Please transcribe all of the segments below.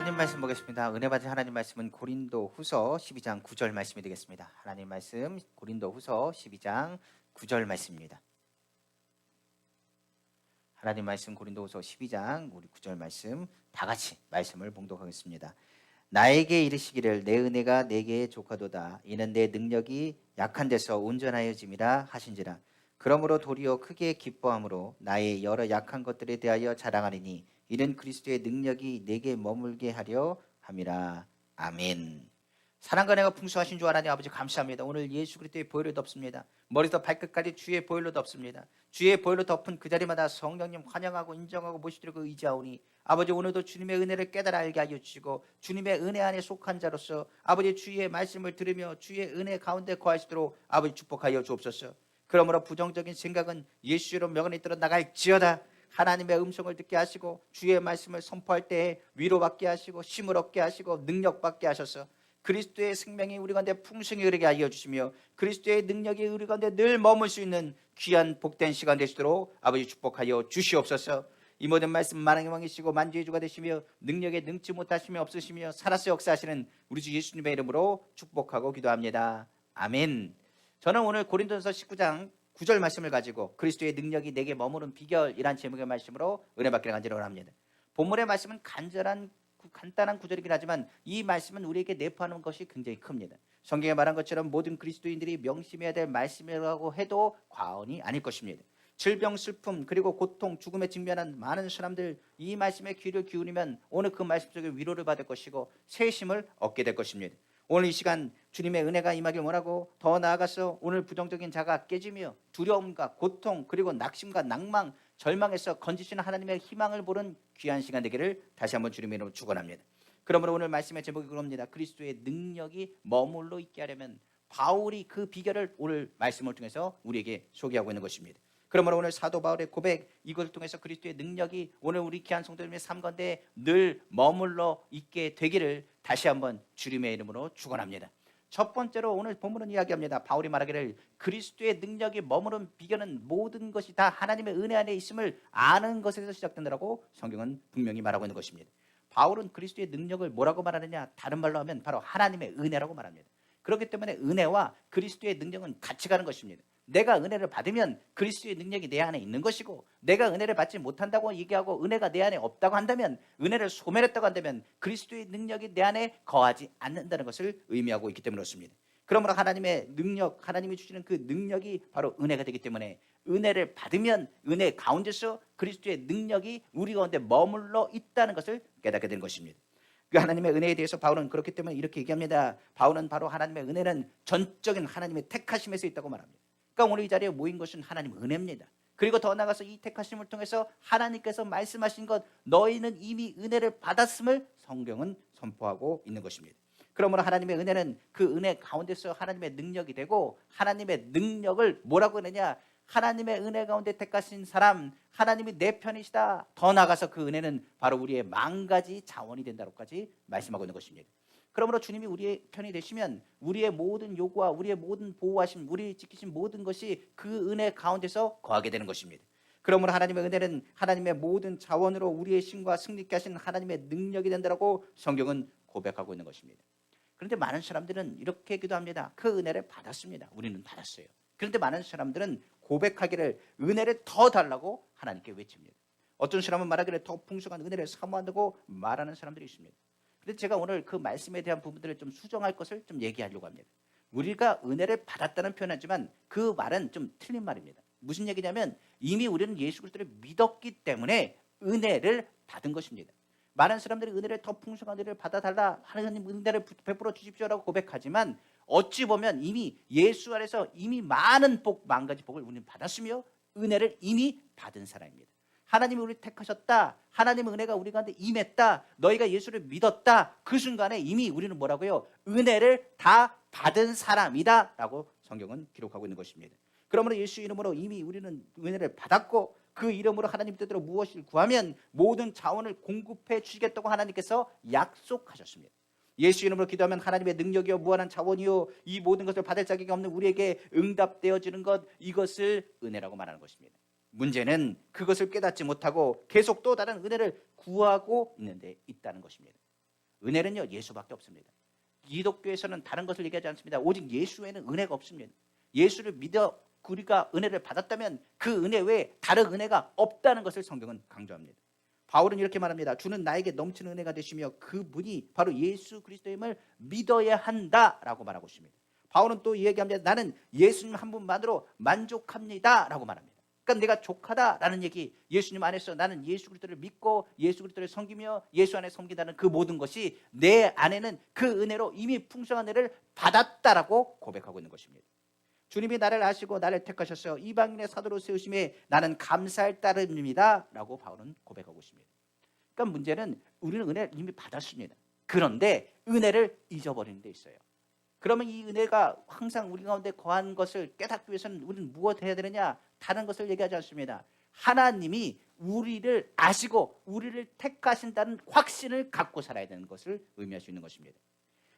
하나님 말씀 보겠습니다. 은혜 받은 하나님 말씀은 고린도 후서 12장 9절 말씀이 되겠습니다. 하나님 말씀 고린도 후서 12장 9절 말씀입니다. 하나님 말씀 고린도 후서 12장 우리 9절 말씀 다 같이 말씀을 봉독하겠습니다. 나에게 이르시기를 내 은혜가 내게 족하도다. 이는 내 능력이 약한 데서 온전하여짐이라 하신지라. 그러므로 도리어 크게 기뻐함으로 나의 여러 약한 것들에 대하여 자랑하리니 이는 그리스도의 능력이 내게 머물게 하려 함이라. 아멘. 사랑과 은혜가 풍성하신 주 하나님 아버지 감사합니다. 오늘 예수 그리스도의 보혈로 덮습니다. 머리부터 발끝까지 주의 보혈로 덮습니다. 주의 보혈로 덮은 그 자리마다 성령님 환영하고 인정하고 모시드리고 의지하오니 아버지 오늘도 주님의 은혜를 깨달아 알게 하여 주시고 주님의 은혜 안에 속한 자로서 아버지 주의 말씀을 들으며 주의 은혜 가운데 거하시도록 아버지 축복하여 주옵소서. 그러므로 부정적인 생각은 예수로 명언에 따라 나갈지어다. 하나님의 음성을 듣게 하시고 주의 말씀을 선포할 때에 위로받게 하시고 힘을 얻게 하시고 능력받게 하셔서 그리스도의 생명이 우리 가운데 풍성히 흐르게 하여 주시며 그리스도의 능력이 우리 가운데 늘 머물 수 있는 귀한 복된 시간 되시도록 아버지 축복하여 주시옵소서. 이 모든 말씀 만왕의 왕이시고 만주의 주가 되시며 능력에 능치 못하시며 없으시며 살아서 역사하시는 우리 주 예수님의 이름으로 축복하고 기도합니다. 아멘. 저는 오늘 고린도전서 19장 9절 말씀을 가지고 그리스도의 능력이 내게 머무른 비결이란 제목의 말씀으로 은혜 받기를 간절히 합니다. 본문의 말씀은 간단한 구절이긴 하지만 이 말씀은 우리에게 내포하는 것이 굉장히 큽니다. 성경에 말한 것처럼 모든 그리스도인들이 명심해야 될 말씀이라고 해도 과언이 아닐 것입니다. 질병, 슬픔, 그리고 고통, 죽음에 직면한 많은 사람들 이 말씀에 귀를 기울이면 오늘 그 말씀 속에 위로를 받을 것이고 새 힘을 얻게 될 것입니다. 오늘 이 시간 주님의 은혜가 임하길 원하고 더 나아가서 오늘 부정적인 자가 깨지며 두려움과 고통 그리고 낙심과 낭망 절망에서 건지시는 하나님의 희망을 보는 귀한 시간 되기를 다시 한번 주님의 이름으로 축원합니다. 그러므로 오늘 말씀의 제목이 그럽니다. 그리스도의 능력이 머물러 있게 하려면 바울이 그 비결을 오늘 말씀을 통해서 우리에게 소개하고 있는 것입니다. 그러므로 오늘 사도 바울의 고백 이것을 통해서 그리스도의 능력이 오늘 우리 귀한 성도님의 삶 가운데 늘 머물러 있게 되기를 다시 한번 주님의 이름으로 축원합니다. 첫 번째로 오늘 본문은 이야기합니다. 바울이 말하기를 그리스도의 능력이 머무른 비결은 모든 것이 다 하나님의 은혜 안에 있음을 아는 것에서 시작된다라고 성경은 분명히 말하고 있는 것입니다. 바울은 그리스도의 능력을 뭐라고 말하느냐? 다른 말로 하면 바로 하나님의 은혜라고 말합니다. 그렇기 때문에 은혜와 그리스도의 능력은 같이 가는 것입니다. 내가 은혜를 받으면 그리스도의 능력이 내 안에 있는 것이고 내가 은혜를 받지 못한다고 얘기하고 은혜가 내 안에 없다고 한다면 은혜를 소멸했다고 한다면 그리스도의 능력이 내 안에 거하지 않는다는 것을 의미하고 있기 때문에 그렇습니다. 그러므로 하나님의 능력, 하나님이 주시는 그 능력이 바로 은혜가 되기 때문에 은혜를 받으면 은혜 가운데서 그리스도의 능력이 우리 가운데 머물러 있다는 것을 깨닫게 되는 것입니다. 그 하나님의 은혜에 대해서 바울은 그렇기 때문에 이렇게 얘기합니다. 바울은 바로 하나님의 은혜는 전적인 하나님의 택하심에서 있다고 말합니다. 그러니까 오늘 이 자리에 모인 것은 하나님의 은혜입니다. 그리고 더 나아가서 이 택하심을 통해서 하나님께서 말씀하신 것 너희는 이미 은혜를 받았음을 성경은 선포하고 있는 것입니다. 그러므로 하나님의 은혜는 그 은혜 가운데서 하나님의 능력이 되고 하나님의 능력을 뭐라고 하느냐? 하나님의 은혜 가운데 택하신 사람 하나님이 내 편이시다. 더 나아가서 그 은혜는 바로 우리의 만가지 자원이 된다고까지 말씀하고 있는 것입니다. 그러므로 주님이 우리의 편이 되시면 우리의 모든 요구와 우리의 모든 보호하심, 우리 지키신 모든 것이 그 은혜 가운데서 거하게 되는 것입니다. 그러므로 하나님의 은혜는 하나님의 모든 자원으로 우리의 신과 승리케 하신 하나님의 능력이 된다고 성경은 고백하고 있는 것입니다. 그런데 많은 사람들은 이렇게 기도합니다. 그 은혜를 받았습니다. 우리는 받았어요. 그런데 많은 사람들은 고백하기를 은혜를 더 달라고 하나님께 외칩니다. 어떤 사람은 말하기를 더 풍성한 은혜를 사모한다고 말하는 사람들이 있습니다. 그래서 제가 오늘 그 말씀에 대한 부분들을 좀 수정할 것을 좀 얘기하려고 합니다. 우리가 은혜를 받았다는 표현하지만 그 말은 좀 틀린 말입니다. 무슨 얘기냐면 이미 우리는 예수 그리스도를 믿었기 때문에 은혜를 받은 것입니다. 많은 사람들이 은혜를 더 풍성한 은혜를 받아달라 하나님 은혜를 베풀어 주십시오라고 고백하지만 어찌 보면 이미 예수 안에서 이미 많은 복, 만 가지 복을 우리는 받았으며 은혜를 이미 받은 사람입니다. 하나님이 우리를 택하셨다. 하나님의 은혜가 우리 가운데 임했다. 너희가 예수를 믿었다. 그 순간에 이미 우리는 뭐라고요? 은혜를 다 받은 사람이다 라고 성경은 기록하고 있는 것입니다. 그러므로 예수 이름으로 이미 우리는 은혜를 받았고 그 이름으로 하나님 뜻대로 무엇을 구하면 모든 자원을 공급해 주시겠다고 하나님께서 약속하셨습니다. 예수 이름으로 기도하면 하나님의 능력이요 무한한 자원이요 이 모든 것을 받을 자격이 없는 우리에게 응답되어지는 것 이것을 은혜라고 말하는 것입니다. 문제는 그것을 깨닫지 못하고 계속 또 다른 은혜를 구하고 있는 데 있다는 것입니다. 은혜는요 예수밖에 없습니다. 기독교에서는 다른 것을 얘기하지 않습니다. 오직 예수에는 은혜가 없습니다. 예수를 믿어 우리가 은혜를 받았다면 그 은혜 외에 다른 은혜가 없다는 것을 성경은 강조합니다. 바울은 이렇게 말합니다. 주는 나에게 넘치는 은혜가 되시며 그분이 바로 예수 그리스도임을 믿어야 한다라고 말하고 있습니다. 바울은 또 얘기합니다. 나는 예수님 한 분만으로 만족합니다라고 말합니다. 그러니까 내가 족하다라는 얘기, 예수님 안에서 나는 예수 그리스도를 믿고 예수 그리스도를 섬기며 예수 안에 섬긴다는 그 모든 것이 내 안에는 그 은혜로 이미 풍성한 은혜를 받았다라고 고백하고 있는 것입니다. 주님이 나를 아시고 나를 택하셔서 이방인의 사도로 세우심에 나는 감사할 따름입니다 라고 바울은 고백하고 있습니다. 그러니까 문제는 우리는 은혜를 이미 받았습니다. 그런데 은혜를 잊어버리는 데 있어요. 그러면 이 은혜가 항상 우리 가운데 거한 것을 깨닫기 위해서는 우리는 무엇 해야 되느냐? 다른 것을 얘기하지 않습니다. 하나님이 우리를 아시고 우리를 택하신다는 확신을 갖고 살아야 되는 것을 의미할 수 있는 것입니다.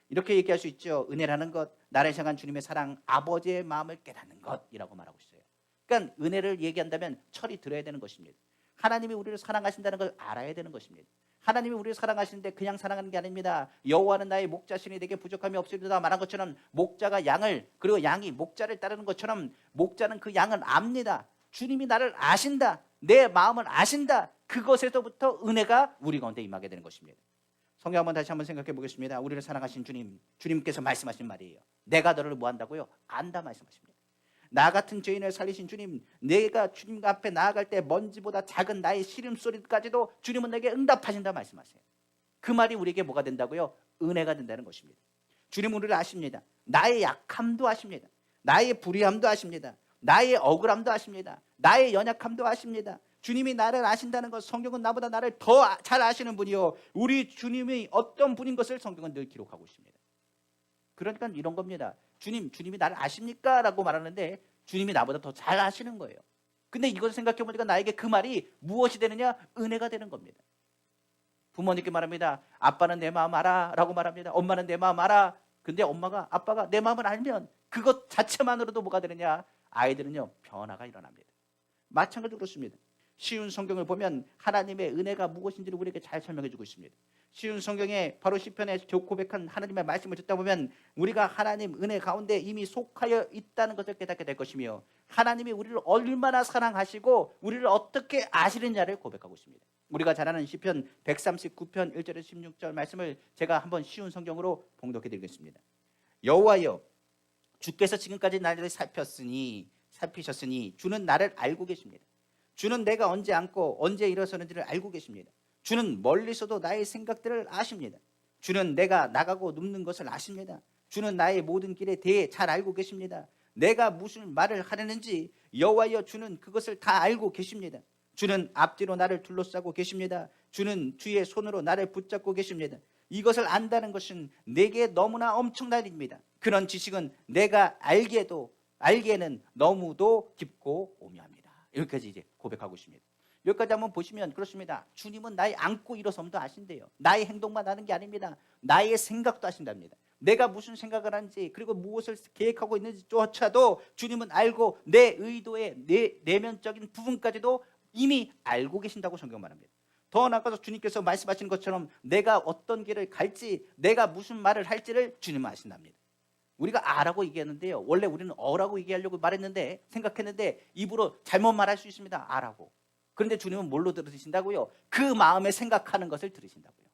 이렇게 얘기할 수 있죠. 은혜라는 것, 나를 향한 주님의 사랑, 아버지의 마음을 깨닫는 것이라고 말하고 있어요. 그러니까 은혜를 얘기한다면 철이 들어야 되는 것입니다. 하나님이 우리를 사랑하신다는 걸 알아야 되는 것입니다. 하나님이 우리를 사랑하시는데 그냥 사랑하는 게 아닙니다. 여호와는 나의 목자시니 내게 부족함이 없으리로다 말한 것처럼 목자가 양을, 그리고 양이 목자를 따르는 것처럼 목자는 그 양을 압니다. 주님이 나를 아신다, 내 마음을 아신다. 그것에서부터 은혜가 우리 가운데 임하게 되는 것입니다. 성경 한번 다시 한번 생각해 보겠습니다. 우리를 사랑하신 주님께서 말씀하신 말이에요. 내가 너를 뭐 한다고요? 안다 말씀하십니다. 나 같은 죄인을 살리신 주님, 내가 주님 앞에 나아갈 때 먼지보다 작은 나의 시름소리까지도 주님은 내게 응답하신다 말씀하세요. 그 말이 우리에게 뭐가 된다고요? 은혜가 된다는 것입니다. 주님은 우리를 아십니다. 나의 약함도 아십니다. 나의 불의함도 아십니다. 나의 억울함도 아십니다. 나의 연약함도 아십니다. 주님이 나를 아신다는 것, 성경은 나보다 나를 더 잘 아시는 분이요, 우리 주님이 어떤 분인 것을 성경은 늘 기록하고 있습니다. 그러니까 이런 겁니다. 주님이 나를 아십니까? 라고 말하는데 주님이 나보다 더 잘 아시는 거예요. 근데 이것을 생각해 보니까 나에게 그 말이 무엇이 되느냐? 은혜가 되는 겁니다. 부모님께 말합니다. 아빠는 내 마음 알아 라고 말합니다. 엄마는 내 마음 알아. 근데 엄마가 아빠가 내 마음을 알면 그것 자체만으로도 뭐가 되느냐? 아이들은요 변화가 일어납니다. 마찬가지로 그렇습니다. 쉬운 성경을 보면 하나님의 은혜가 무엇인지를 우리에게 잘 설명해 주고 있습니다. 쉬운 성경에 바로 시편에 고백한 하나님의 말씀을 듣다 보면 우리가 하나님 은혜 가운데 이미 속하여 있다는 것을 깨닫게 될 것이며, 하나님이 우리를 얼마나 사랑하시고 우리를 어떻게 아시느냐를 고백하고 있습니다. 우리가 잘 아는 시편 139편 1절에서 16절 말씀을 제가 한번 쉬운 성경으로 봉독해 드리겠습니다. 여호와여, 주께서 지금까지 나를 살피셨으니 주는 나를 알고 계십니다. 주는 내가 언제 앉고 언제 일어서는지를 알고 계십니다. 주는 멀리서도 나의 생각들을 아십니다. 주는 내가 나가고 눕는 것을 아십니다. 주는 나의 모든 길에 대해 잘 알고 계십니다. 내가 무슨 말을 하려는지 여호와여 주는 그것을 다 알고 계십니다. 주는 앞뒤로 나를 둘러싸고 계십니다. 주는 주의 손으로 나를 붙잡고 계십니다. 이것을 안다는 것은 내게 너무나 엄청난 일입니다. 그런 지식은 내가 알기에는 너무도 깊고 오묘합니다. 여기까지 이제 고백하고 있습니다. 여기까지 한번 보시면 그렇습니다. 주님은 나의 앉고 일어섬도 아신대요. 나의 행동만 아는 게 아닙니다. 나의 생각도 아신답니다. 내가 무슨 생각을 하는지, 그리고 무엇을 계획하고 있는지조차도 주님은 알고 내 의도의 내 내면적인 부분까지도 이미 알고 계신다고 성경 말합니다. 더 나아가서 주님께서 말씀하시는 것처럼 내가 어떤 길을 갈지, 내가 무슨 말을 할지를 주님은 아신답니다. 우리가 아라고 얘기했는데요, 원래 우리는 어라고 얘기하려고 말했는데 생각했는데 입으로 잘못 말할 수 있습니다. 아라고. 그런데 주님은 뭘로 들으신다고요? 그 마음에 생각하는 것을 들으신다고요.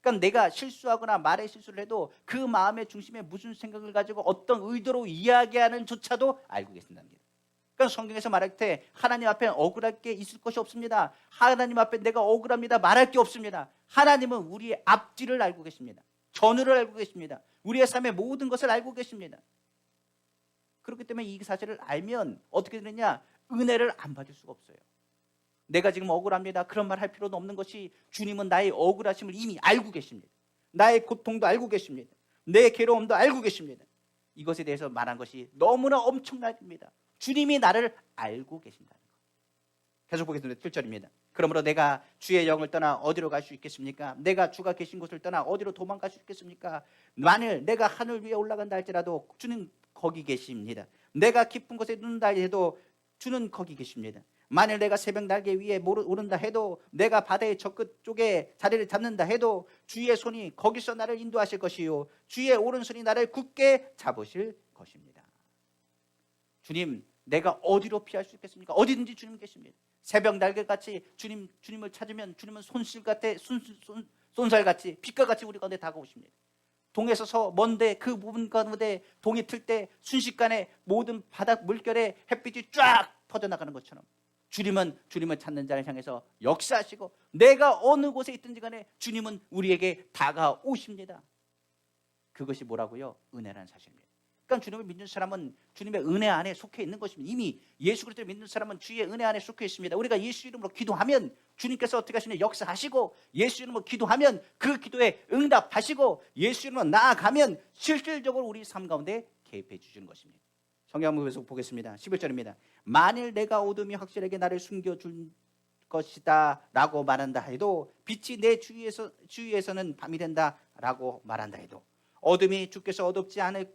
그러니까 내가 실수하거나 말에 실수를 해도 그 마음의 중심에 무슨 생각을 가지고 어떤 의도로 이야기하는 조차도 알고 계신답니다. 그러니까 성경에서 말할 때 하나님 앞에 억울할 게 있을 것이 없습니다. 하나님 앞에 내가 억울합니다 말할 게 없습니다. 하나님은 우리의 앞뒤를 알고 계십니다. 전후를 알고 계십니다. 우리의 삶의 모든 것을 알고 계십니다. 그렇기 때문에 이 사실을 알면 어떻게 되느냐? 은혜를 안 받을 수가 없어요. 내가 지금 억울합니다 그런 말 할 필요도 없는 것이, 주님은 나의 억울하심을 이미 알고 계십니다. 나의 고통도 알고 계십니다. 내 괴로움도 알고 계십니다. 이것에 대해서 말한 것이 너무나 엄청난 일입니다. 주님이 나를 알고 계신다는 것. 계속 보겠습니다. 7절입니다. 그러므로 내가 주의 영을 떠나 어디로 갈 수 있겠습니까? 내가 주가 계신 곳을 떠나 어디로 도망갈 수 있겠습니까? 만일 내가 하늘 위에 올라간다 할지라도 주는 거기 계십니다. 내가 깊은 곳에 누는다 해도 주는 거기 계십니다. 만일 내가 새벽 날개 위에 오른다 해도, 내가 바다의 저 끝 쪽에 자리를 잡는다 해도 주의 손이 거기서 나를 인도하실 것이요 주의 오른손이 나를 굳게 잡으실 것입니다. 주님, 내가 어디로 피할 수 있겠습니까? 어디든지 주님 계십니다. 새벽 날개같이 주님을 찾으면 주님은 손살같이 빛과 같이 우리 가운데 다가오십니다. 동에 서서 먼데 그 부분 가운데 동이 틀 때 순식간에 모든 바닥 물결에 햇빛이 쫙 퍼져나가는 것처럼 주님은 주님을 찾는 자를 향해서 역사하시고, 내가 어느 곳에 있든지 간에 주님은 우리에게 다가오십니다. 그것이 뭐라고요? 은혜라는 사실입니다. 그러니까 주님을 믿는 사람은 주님의 은혜 안에 속해 있는 것입니다. 이미 예수 그리스도를 믿는 사람은 주의 은혜 안에 속해 있습니다. 우리가 예수 이름으로 기도하면 주님께서 어떻게 하시냐? 역사하시고, 예수 이름으로 기도하면 그 기도에 응답하시고, 예수 이름으로 나아가면 실질적으로 우리 삶 가운데 개입해 주시는 것입니다. 성경 한번 계속 보겠습니다. 11절입니다. 만일 내가 어둠이 확실하게 나를 숨겨준 것이다 라고 말한다 해도, 빛이 내 주위에서는 밤이 된다 라고 말한다 해도, 어둠이 주께서 어둡지 않을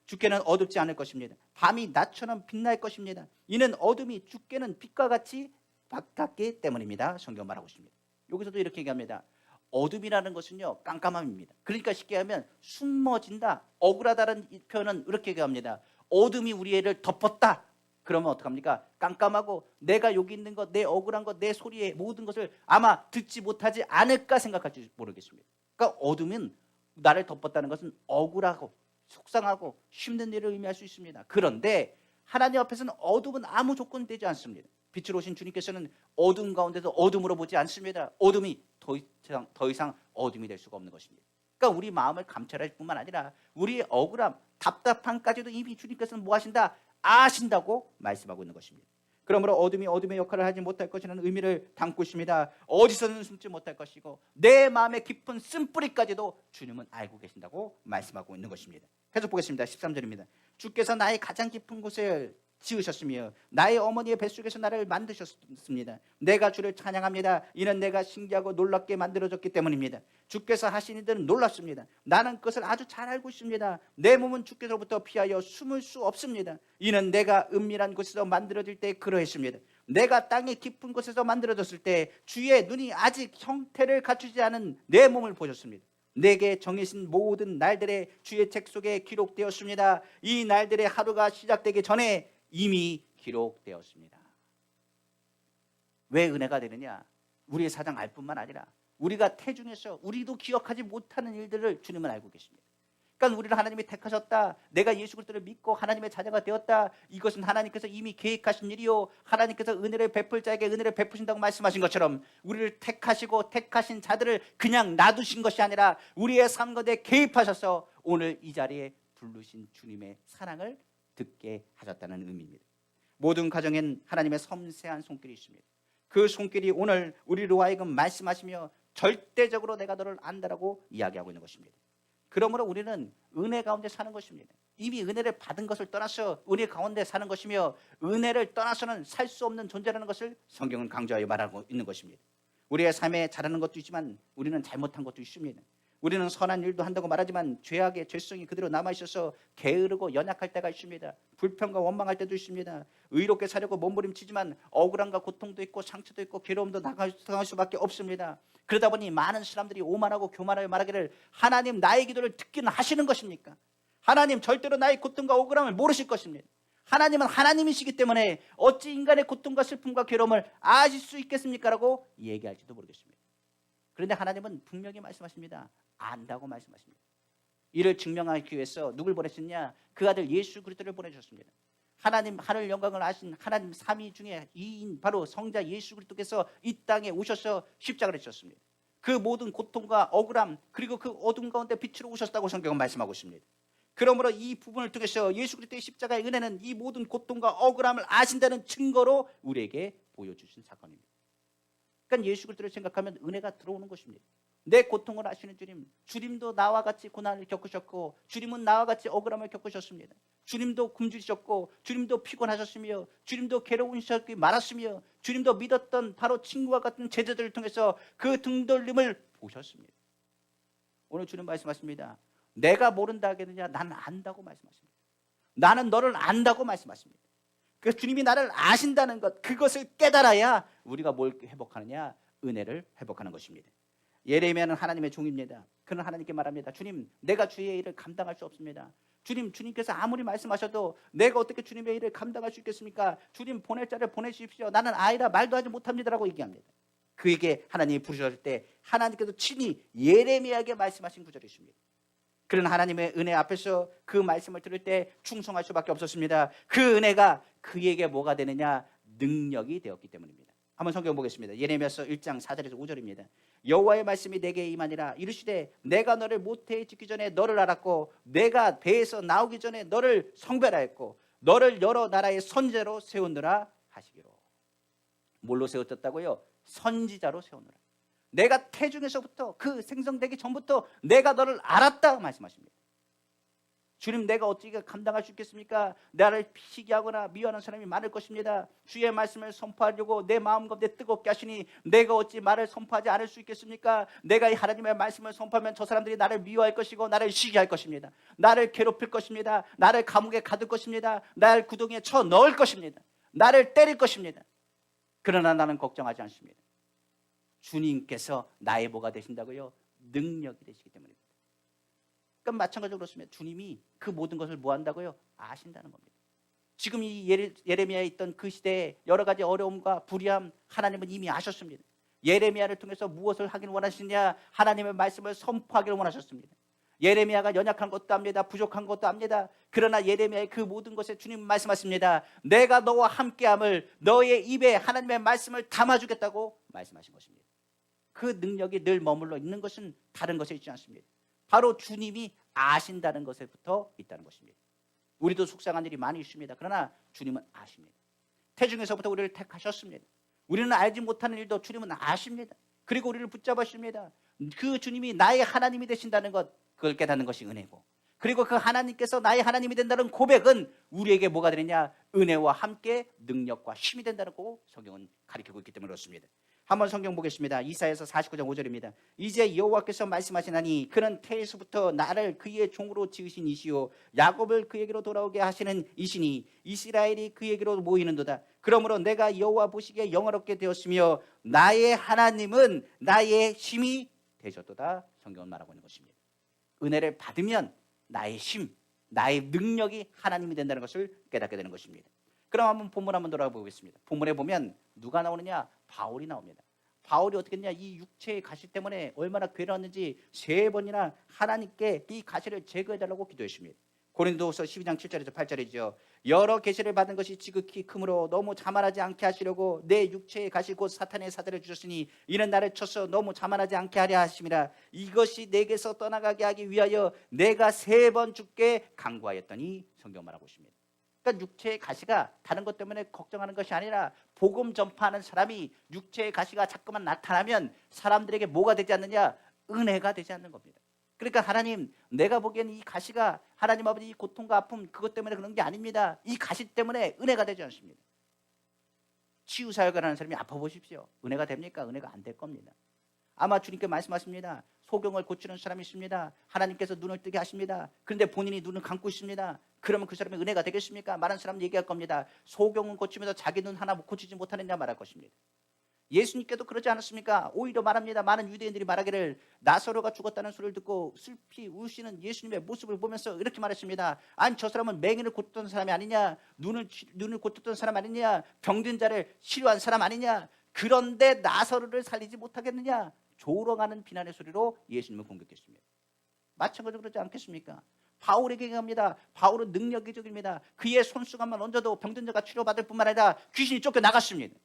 주께는 어둡지 않을 것입니다. 밤이 낮처럼 빛날 것입니다. 이는 어둠이 주께는 빛과 같이 밝았기 때문입니다. 성경 말하고 있습니다. 여기서도 이렇게 얘기합니다. 어둠이라는 것은요, 깜깜함입니다. 그러니까 쉽게 하면 숨어진다, 억울하다는 표현은 이렇게 얘기합니다. 어둠이 우리를 덮었다. 그러면 어떡합니까? 깜깜하고 내가 여기 있는 것, 내 억울한 것, 내 소리에 모든 것을 아마 듣지 못하지 않을까 생각할지 모르겠습니다. 그러니까 어둠은, 나를 덮었다는 것은 억울하고 속상하고 힘든 일을 의미할 수 있습니다. 그런데 하나님 앞에서는 어둠은 아무 조건 되지 않습니다. 빛으로 오신 주님께서는 어둠 가운데도 어둠으로 보지 않습니다. 어둠이 더 이상 어둠이 될 수가 없는 것입니다. 그러니까 우리 마음을 감찰할 뿐만 아니라 우리의 억울함, 답답함까지도 이미 주님께서는 뭐 하신다? 아신다고 말씀하고 있는 것입니다. 그러므로 어둠이 어둠의 역할을 하지 못할 것이라는 의미를 담고 있습니다. 어디서는 숨지 못할 것이고, 내 마음의 깊은 쓴뿌리까지도 주님은 알고 계신다고 말씀하고 있는 것입니다. 계속 보겠습니다. 13절입니다. 주께서 나의 가장 깊은 곳을 지으셨으며 나의 어머니의 뱃속에서 나를 만드셨습니다. 내가 주를 찬양합니다. 이는 내가 신기하고 놀랍게 만들어졌기 때문입니다. 주께서 하신 일들은 놀랍습니다. 나는 그것을 아주 잘 알고 있습니다. 내 몸은 주께로부터 피하여 숨을 수 없습니다. 이는 내가 은밀한 곳에서 만들어질 때 그러했습니다. 내가 땅의 깊은 곳에서 만들어졌을 때 주의 눈이 아직 형태를 갖추지 않은 내 몸을 보셨습니다. 내게 정해진 모든 날들의 주의 책 속에 기록되었습니다. 이 날들의 하루가 시작되기 전에 이미 기록되었습니다. 왜 은혜가 되느냐? 우리의 사정 알 뿐만 아니라 우리가 태중에서 우리도 기억하지 못하는 일들을 주님은 알고 계십니다. 그러니까 우리를 하나님이 택하셨다, 내가 예수 그리스도를 믿고 하나님의 자녀가 되었다, 이것은 하나님께서 이미 계획하신 일이요, 하나님께서 은혜를 베풀 자에게 은혜를 베푸신다고 말씀하신 것처럼 우리를 택하시고 택하신 자들을 그냥 놔두신 것이 아니라 우리의 삶 가운데 개입하셔서 오늘 이 자리에 부르신 주님의 사랑을 듣게 하셨다는 의미입니다. 모든 가정엔 하나님의 섬세한 손길이 있습니다. 그 손길이 오늘 우리로 하여금 말씀하시며 절대적으로 내가 너를 안다라고 이야기하고 있는 것입니다. 그러므로 우리는 은혜 가운데 사는 것입니다. 이미 은혜를 받은 것을 떠나서 은혜 가운데 사는 것이며, 은혜를 떠나서는 살 수 없는 존재라는 것을 성경은 강조하여 말하고 있는 것입니다. 우리의 삶에 잘하는 것도 있지만 우리는 잘못한 것도 있습니다. 우리는 선한 일도 한다고 말하지만 죄악의 죄성이 그대로 남아있어서 게으르고 연약할 때가 있습니다. 불평과 원망할 때도 있습니다. 의롭게 사려고 몸부림치지만 억울함과 고통도 있고 상처도 있고 괴로움도 당할 수밖에 없습니다. 그러다 보니 많은 사람들이 오만하고 교만하여 말하기를, 하나님 나의 기도를 듣기는 하시는 것입니까? 하나님 절대로 나의 고통과 억울함을 모르실 것입니다. 하나님은 하나님이시기 때문에 어찌 인간의 고통과 슬픔과 괴로움을 아실 수 있겠습니까? 라고 얘기할지도 모르겠습니다. 그런데 하나님은 분명히 말씀하십니다. 안다고 말씀하십니다. 이를 증명하기 위해서 누굴 보내셨냐? 그 아들 예수 그리스도를 보내셨습니다. 하나님 하늘 영광을 아신 하나님 삼위 중에 2인 바로 성자 예수 그리스도께서 이 땅에 오셔서 십자가를 지셨습니다. 그 모든 고통과 억울함, 그리고 그 어둠 가운데 빛으로 오셨다고 성경은 말씀하고 있습니다. 그러므로 이 부분을 통해서 예수 그리스도의 십자가의 은혜는 이 모든 고통과 억울함을 아신다는 증거로 우리에게 보여주신 사건입니다. 그러니까 예수 그리스도를 생각하면 은혜가 들어오는 것입니다. 내 고통을 아시는 주님, 주님도 나와 같이 고난을 겪으셨고, 주님은 나와 같이 억울함을 겪으셨습니다. 주님도 굶주리셨고, 주님도 피곤하셨으며, 주님도 괴로운 시간이 많았으며, 주님도 믿었던 바로 친구와 같은 제자들을 통해서 그 등돌림을 보셨습니다. 오늘 주님 말씀하십니다. 내가 모른다 하겠느냐? 나는 안다고 말씀하십니다. 나는 너를 안다고 말씀하십니다. 그 주님이 나를 아신다는 것, 그것을 깨달아야 우리가 뭘 회복하느냐? 은혜를 회복하는 것입니다. 예레미야는 하나님의 종입니다. 그는 하나님께 말합니다. 주님, 내가 주의 일을 감당할 수 없습니다. 주님께서 아무리 말씀하셔도 내가 어떻게 주님의 일을 감당할 수 있겠습니까? 주님, 보낼 자를 보내주십시오. 나는 아이라 말도 하지 못합니다라고 얘기합니다. 그에게 하나님이 부르셨을 때 하나님께서 친히 예레미야에게 말씀하신 구절이 있습니다. 그런 하나님의 은혜 앞에서 그 말씀을 들을 때 충성할 수밖에 없었습니다. 그 은혜가 그에게 뭐가 되느냐? 능력이 되었기 때문입니다. 한번 성경 보겠습니다. 예레미야서 1장 4절에서 5절입니다. 여호와의 말씀이 내게 임하니라. 이르시되 내가 너를 모태에 짓기 전에 너를 알았고 내가 배에서 나오기 전에 너를 성별하였고 너를 여러 나라의 선지자로 세우느라 하시기로. 뭘로 세웠다고요? 선지자로 세우느라. 내가 태중에서부터 그 생성되기 전부터 내가 너를 알았다 말씀하십니다. 주님, 내가 어떻게 감당할 수 있겠습니까? 나를 시기하거나 미워하는 사람이 많을 것입니다. 주의 말씀을 선포하려고 내 마음 가운데 뜨겁게 하시니 내가 어찌 말을 선포하지 않을 수 있겠습니까? 내가 이 하나님의 말씀을 선포하면 저 사람들이 나를 미워할 것이고 나를 시기할 것입니다. 나를 괴롭힐 것입니다. 나를 감옥에 가둘 것입니다. 나를 구덩이에 쳐 넣을 것입니다. 나를 때릴 것입니다. 그러나 나는 걱정하지 않습니다. 주님께서 나의 뭐가 되신다고요? 능력이 되시기 때문입니다. 그러니까 마찬가지로 그렇습니다. 주님이 그 모든 것을 뭐 한다고요? 아신다는 겁니다. 지금 이 예레미야에 있던 그 시대에 여러 가지 어려움과 불의함 하나님은 이미 아셨습니다. 예레미야를 통해서 무엇을 하길 원하시냐? 하나님의 말씀을 선포하기를 원하셨습니다. 예레미야가 연약한 것도 압니다. 부족한 것도 압니다. 그러나 예레미야의 그 모든 것에 주님 말씀하십니다. 내가 너와 함께함을 너의 입에 하나님의 말씀을 담아주겠다고 말씀하신 것입니다. 그 능력이 늘 머물러 있는 것은 다른 것에 있지 않습니다. 바로 주님이 아신다는 것에부터 있다는 것입니다. 우리도 속상한 일이 많이 있습니다. 그러나 주님은 아십니다. 태중에서부터 우리를 택하셨습니다. 우리는 알지 못하는 일도 주님은 아십니다. 그리고 우리를 붙잡으십니다. 그 주님이 나의 하나님이 되신다는 것, 그걸 깨닫는 것이 은혜고, 그리고 그 하나님께서 나의 하나님이 된다는 고백은 우리에게 뭐가 되느냐? 은혜와 함께 능력과 힘이 된다는 거 성경은 가르치고 있기 때문에 그렇습니다. 한번 성경 보겠습니다. 이사야서 49장 5절입니다. 이제 여호와께서 말씀하시나니 그는 태에서부터 나를 그의 종으로 지으신 이시요 야곱을 그에게로 돌아오게 하시는 이시니 이스라엘이 그에게로 모이는도다. 그러므로 내가 여호와 보시기에 영화롭게 되었으며 나의 하나님은 나의 힘이 되셨도다. 성경은 말하고 있는 것입니다. 은혜를 받으면 나의 힘, 나의 능력이 하나님이 된다는 것을 깨닫게 되는 것입니다. 그럼 한번 본문 한번 돌아가 보겠습니다. 본문에 보면 누가 나오느냐? 바울이 나옵니다. 바울이 어떻게 했냐? 이 육체의 가시 때문에 얼마나 괴로웠는지 3번이나 하나님께 이 가시를 제거해달라고 기도했습니다. 고린도후서 12장 7절에서 8절이죠. 여러 계시를 받은 것이 지극히 크므로 너무 자만하지 않게 하시려고 내 육체의 가시 곧 사탄의 사대를 주셨으니 이는 나를 쳐서 너무 자만하지 않게 하려 하심이라. 이것이 내게서 떠나가게 하기 위하여 내가 3번 주께 간구하였더니 성경 말하고 있습니다. 그러니까 육체의 가시가 다른 것 때문에 걱정하는 것이 아니라 복음 전파하는 사람이 육체의 가시가 자꾸만 나타나면 사람들에게 뭐가 되지 않느냐? 은혜가 되지 않는 겁니다. 그러니까 하나님, 내가 보기에는 이 가시가 하나님 아버지 이 고통과 아픔 그것 때문에 그런 게 아닙니다. 이 가시 때문에 은혜가 되지 않습니다. 치유사역을 하는 사람이 아파 보십시오. 은혜가 됩니까? 은혜가 안 될 겁니다. 아마 주님께 말씀하십니다. 소경을 고치는 사람이 있습니다. 하나님께서 눈을 뜨게 하십니다. 그런데 본인이 눈을 감고 있습니다. 그러면 그 사람의 은혜가 되겠습니까? 많은 사람 얘기할 겁니다. 소경은 고치면서 자기 눈 하나 고치지 못하느냐 말할 것입니다. 예수님께도 그러지 않았습니까? 오히려 말합니다. 많은 유대인들이 말하기를 나사로가 죽었다는 소리를 듣고 슬피 우시는 예수님의 모습을 보면서 이렇게 말했습니다. 아니 저 사람은 맹인을 고쳤던 사람이 아니냐? 눈을 고쳤던 사람 아니냐? 병든 자를 치료한 사람 아니냐? 그런데 나사로를 살리지 못하겠느냐? 조롱하는 비난의 소리로 예수님을 공격했습니다. 마찬가지로 그러지 않겠습니까? 바울에게 얘기합니다. 바울은 능력이적입니다. 그의 손수건만 얹어도 병든 자가 치료받을 뿐만 아니라 귀신이 쫓겨나갔습니다.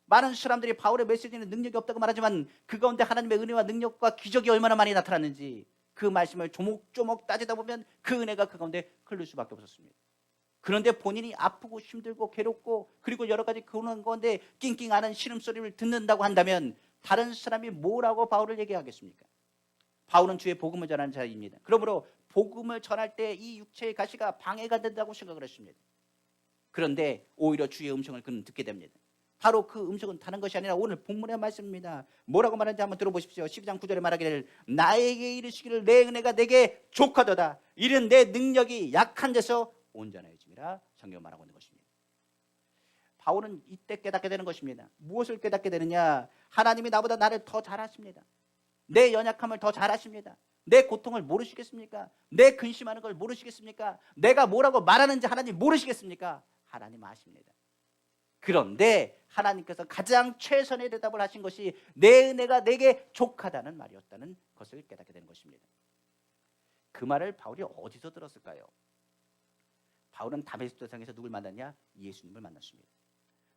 많은 사람들이 바울의 메시지는 능력이 없다고 말하지만 그 가운데 하나님의 은혜와 능력과 기적이 얼마나 많이 나타났는지 그 말씀을 조목조목 따지다 보면 그 은혜가 그 가운데 흐를 수밖에 없었습니다. 그런데 본인이 아프고 힘들고 괴롭고 그리고 여러 가지 그런 가운데 낑낑하는 신음소리를 듣는다고 한다면 다른 사람이 뭐라고 바울을 얘기하겠습니까? 바울은 주의 복음을 전하는 자입니다. 그러므로 복음을 전할 때 이 육체의 가시가 방해가 된다고 생각을 했습니다. 그런데 오히려 주의 음성을 그는 듣게 됩니다. 바로 그 음성은 다른 것이 아니라 오늘 본문의 말씀입니다. 뭐라고 말하는지 한번 들어보십시오. 12장 9절에 말하기를 나에게 이르시기를 내 은혜가 내게 족하도다. 이는 내 능력이 약한 데서 온전해짐이라 성경 말하고 있는 것입니다. 바울은 이때 깨닫게 되는 것입니다. 무엇을 깨닫게 되느냐? 하나님이 나보다 나를 더 잘 아십니다. 내 연약함을 더 잘 아십니다. 내 고통을 모르시겠습니까? 내 근심하는 걸 모르시겠습니까? 내가 뭐라고 말하는지 하나님 모르시겠습니까? 하나님 아십니다. 그런데 하나님께서 가장 최선의 대답을 하신 것이 내 은혜가 내게 족하다는 말이었다는 것을 깨닫게 되는 것입니다. 그 말을 바울이 어디서 들었을까요? 바울은 다메섹 도상에서 누굴 만났냐? 예수님을 만났습니다.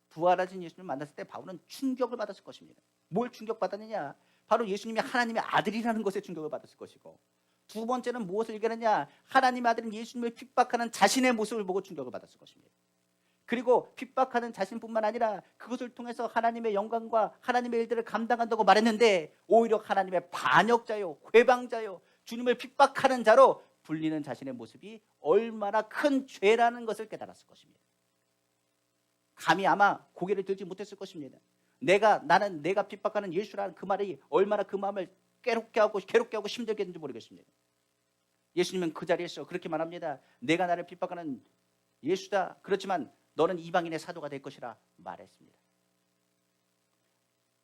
부활하신 예수님을 만났을 때 바울은 충격을 받았을 것입니다. 뭘 충격받았느냐? 바로 예수님이 하나님의 아들이라는 것에 충격을 받았을 것이고, 두 번째는 무엇을 얘기하느냐? 하나님의 아들인 예수님을 핍박하는 자신의 모습을 보고 충격을 받았을 것입니다. 그리고 핍박하는 자신뿐만 아니라 그것을 통해서 하나님의 영광과 하나님의 일들을 감당한다고 말했는데 오히려 하나님의 반역자요, 회방자요, 주님을 핍박하는 자로 불리는 자신의 모습이 얼마나 큰 죄라는 것을 깨달았을 것입니다. 감히 아마 고개를 들지 못했을 것입니다. 나는 내가 핍박하는 예수라는 그 말이 얼마나 그 마음을 괴롭게 하고 힘들게 했는지 모르겠습니다. 예수님은 그 자리에서 그렇게 말합니다. 내가 나를 핍박하는 예수다. 그렇지만 너는 이방인의 사도가 될 것이라 말했습니다.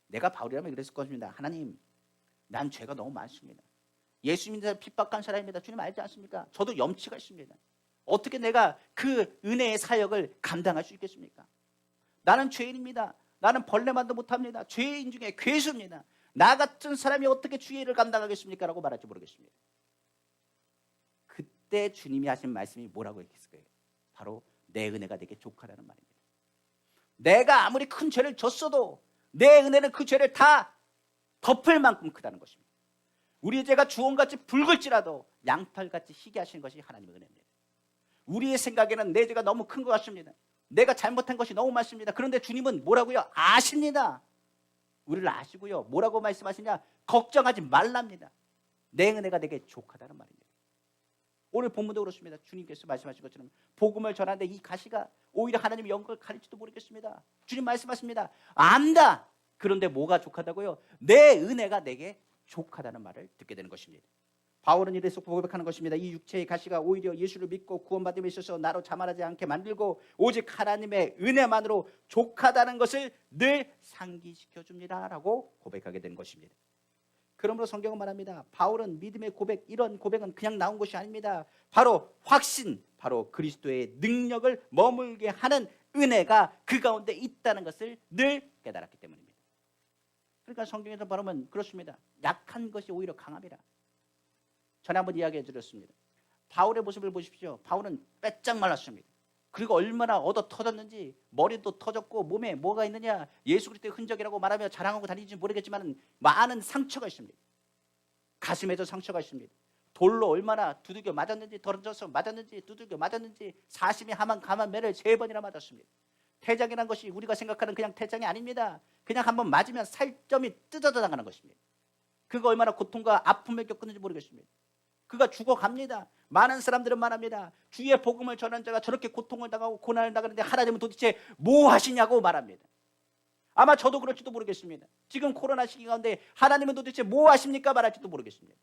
내가 바울이라면 그랬을 것입니다. 하나님, 난 죄가 너무 많습니다. 예수님을 핍박한 사람입니다. 주님 알지 않습니까? 저도 염치가 있습니다. 어떻게 내가 그 은혜의 사역을 감당할 수 있겠습니까? 나는 죄인입니다. 나는 벌레만도 못합니다. 죄인 중에 괴수입니다. 나 같은 사람이 어떻게 주의 일을 감당하겠습니까? 라고 말할지 모르겠습니다. 그때 주님이 하신 말씀이 뭐라고 했을까요? 바로 내 은혜가 내게 족하다는 말입니다. 내가 아무리 큰 죄를 졌어도 내 은혜는 그 죄를 다 덮을 만큼 크다는 것입니다. 우리의 죄가 주홍같이 붉을지라도 양털같이 희게 하시는 것이 하나님의 은혜입니다. 우리의 생각에는 내 죄가 너무 큰 것 같습니다. 내가 잘못한 것이 너무 많습니다. 그런데 주님은 뭐라고요? 아십니다. 우리를 아시고요. 뭐라고 말씀하시냐? 걱정하지 말랍니다. 내 은혜가 내게 족하다는 말입니다. 오늘 본문도 그렇습니다. 주님께서 말씀하신 것처럼 복음을 전하는데 이 가시가 오히려 하나님의 영광을 가릴지도 모르겠습니다. 주님 말씀하십니다. 안다. 그런데 뭐가 족하다고요? 내 은혜가 내게 족하다는 말을 듣게 되는 것입니다. 바울은 이래서 고백하는 것입니다. 이 육체의 가시가 오히려 예수를 믿고 구원받음에 있어서 나로 자만하지 않게 만들고 오직 하나님의 은혜만으로 족하다는 것을 늘 상기시켜 줍니다 라고 고백하게 된 것입니다. 그러므로 성경은 말합니다. 바울은 믿음의 고백, 이런 고백은 그냥 나온 것이 아닙니다. 바로 확신, 바로 그리스도의 능력을 머물게 하는 은혜가 그 가운데 있다는 것을 늘 깨달았기 때문입니다. 그러니까 성경에서 보면 그렇습니다. 약한 것이 오히려 강함이라. 전에 한번 이야기해 드렸습니다. 바울의 모습을 보십시오. 바울은 빼짝 말랐습니다. 그리고 얼마나 얻어 터졌는지, 머리도 터졌고 몸에 뭐가 있느냐, 예수 그리스도의 흔적이라고 말하며 자랑하고 다니는지 모르겠지만 많은 상처가 있습니다. 가슴에도 상처가 있습니다. 돌로 얼마나 두들겨 맞았는지, 던져서 맞았는지, 두들겨 맞았는지, 사심이 가만 매를 3번이나 맞았습니다. 태장이라는 것이 우리가 생각하는 그냥 태장이 아닙니다. 그냥 한번 맞으면 살점이 뜯어져 나가는 것입니다. 그가 얼마나 고통과 아픔을 겪었는지 모르겠습니다. 그가 죽어갑니다. 많은 사람들은 말합니다. 주의 복음을 전한 자가 저렇게 고통을 당하고 고난을 당하는데 하나님은 도대체 뭐 하시냐고 말합니다. 아마 저도 그럴지도 모르겠습니다. 지금 코로나 시기 가운데 하나님은 도대체 뭐 하십니까 말할지도 모르겠습니다.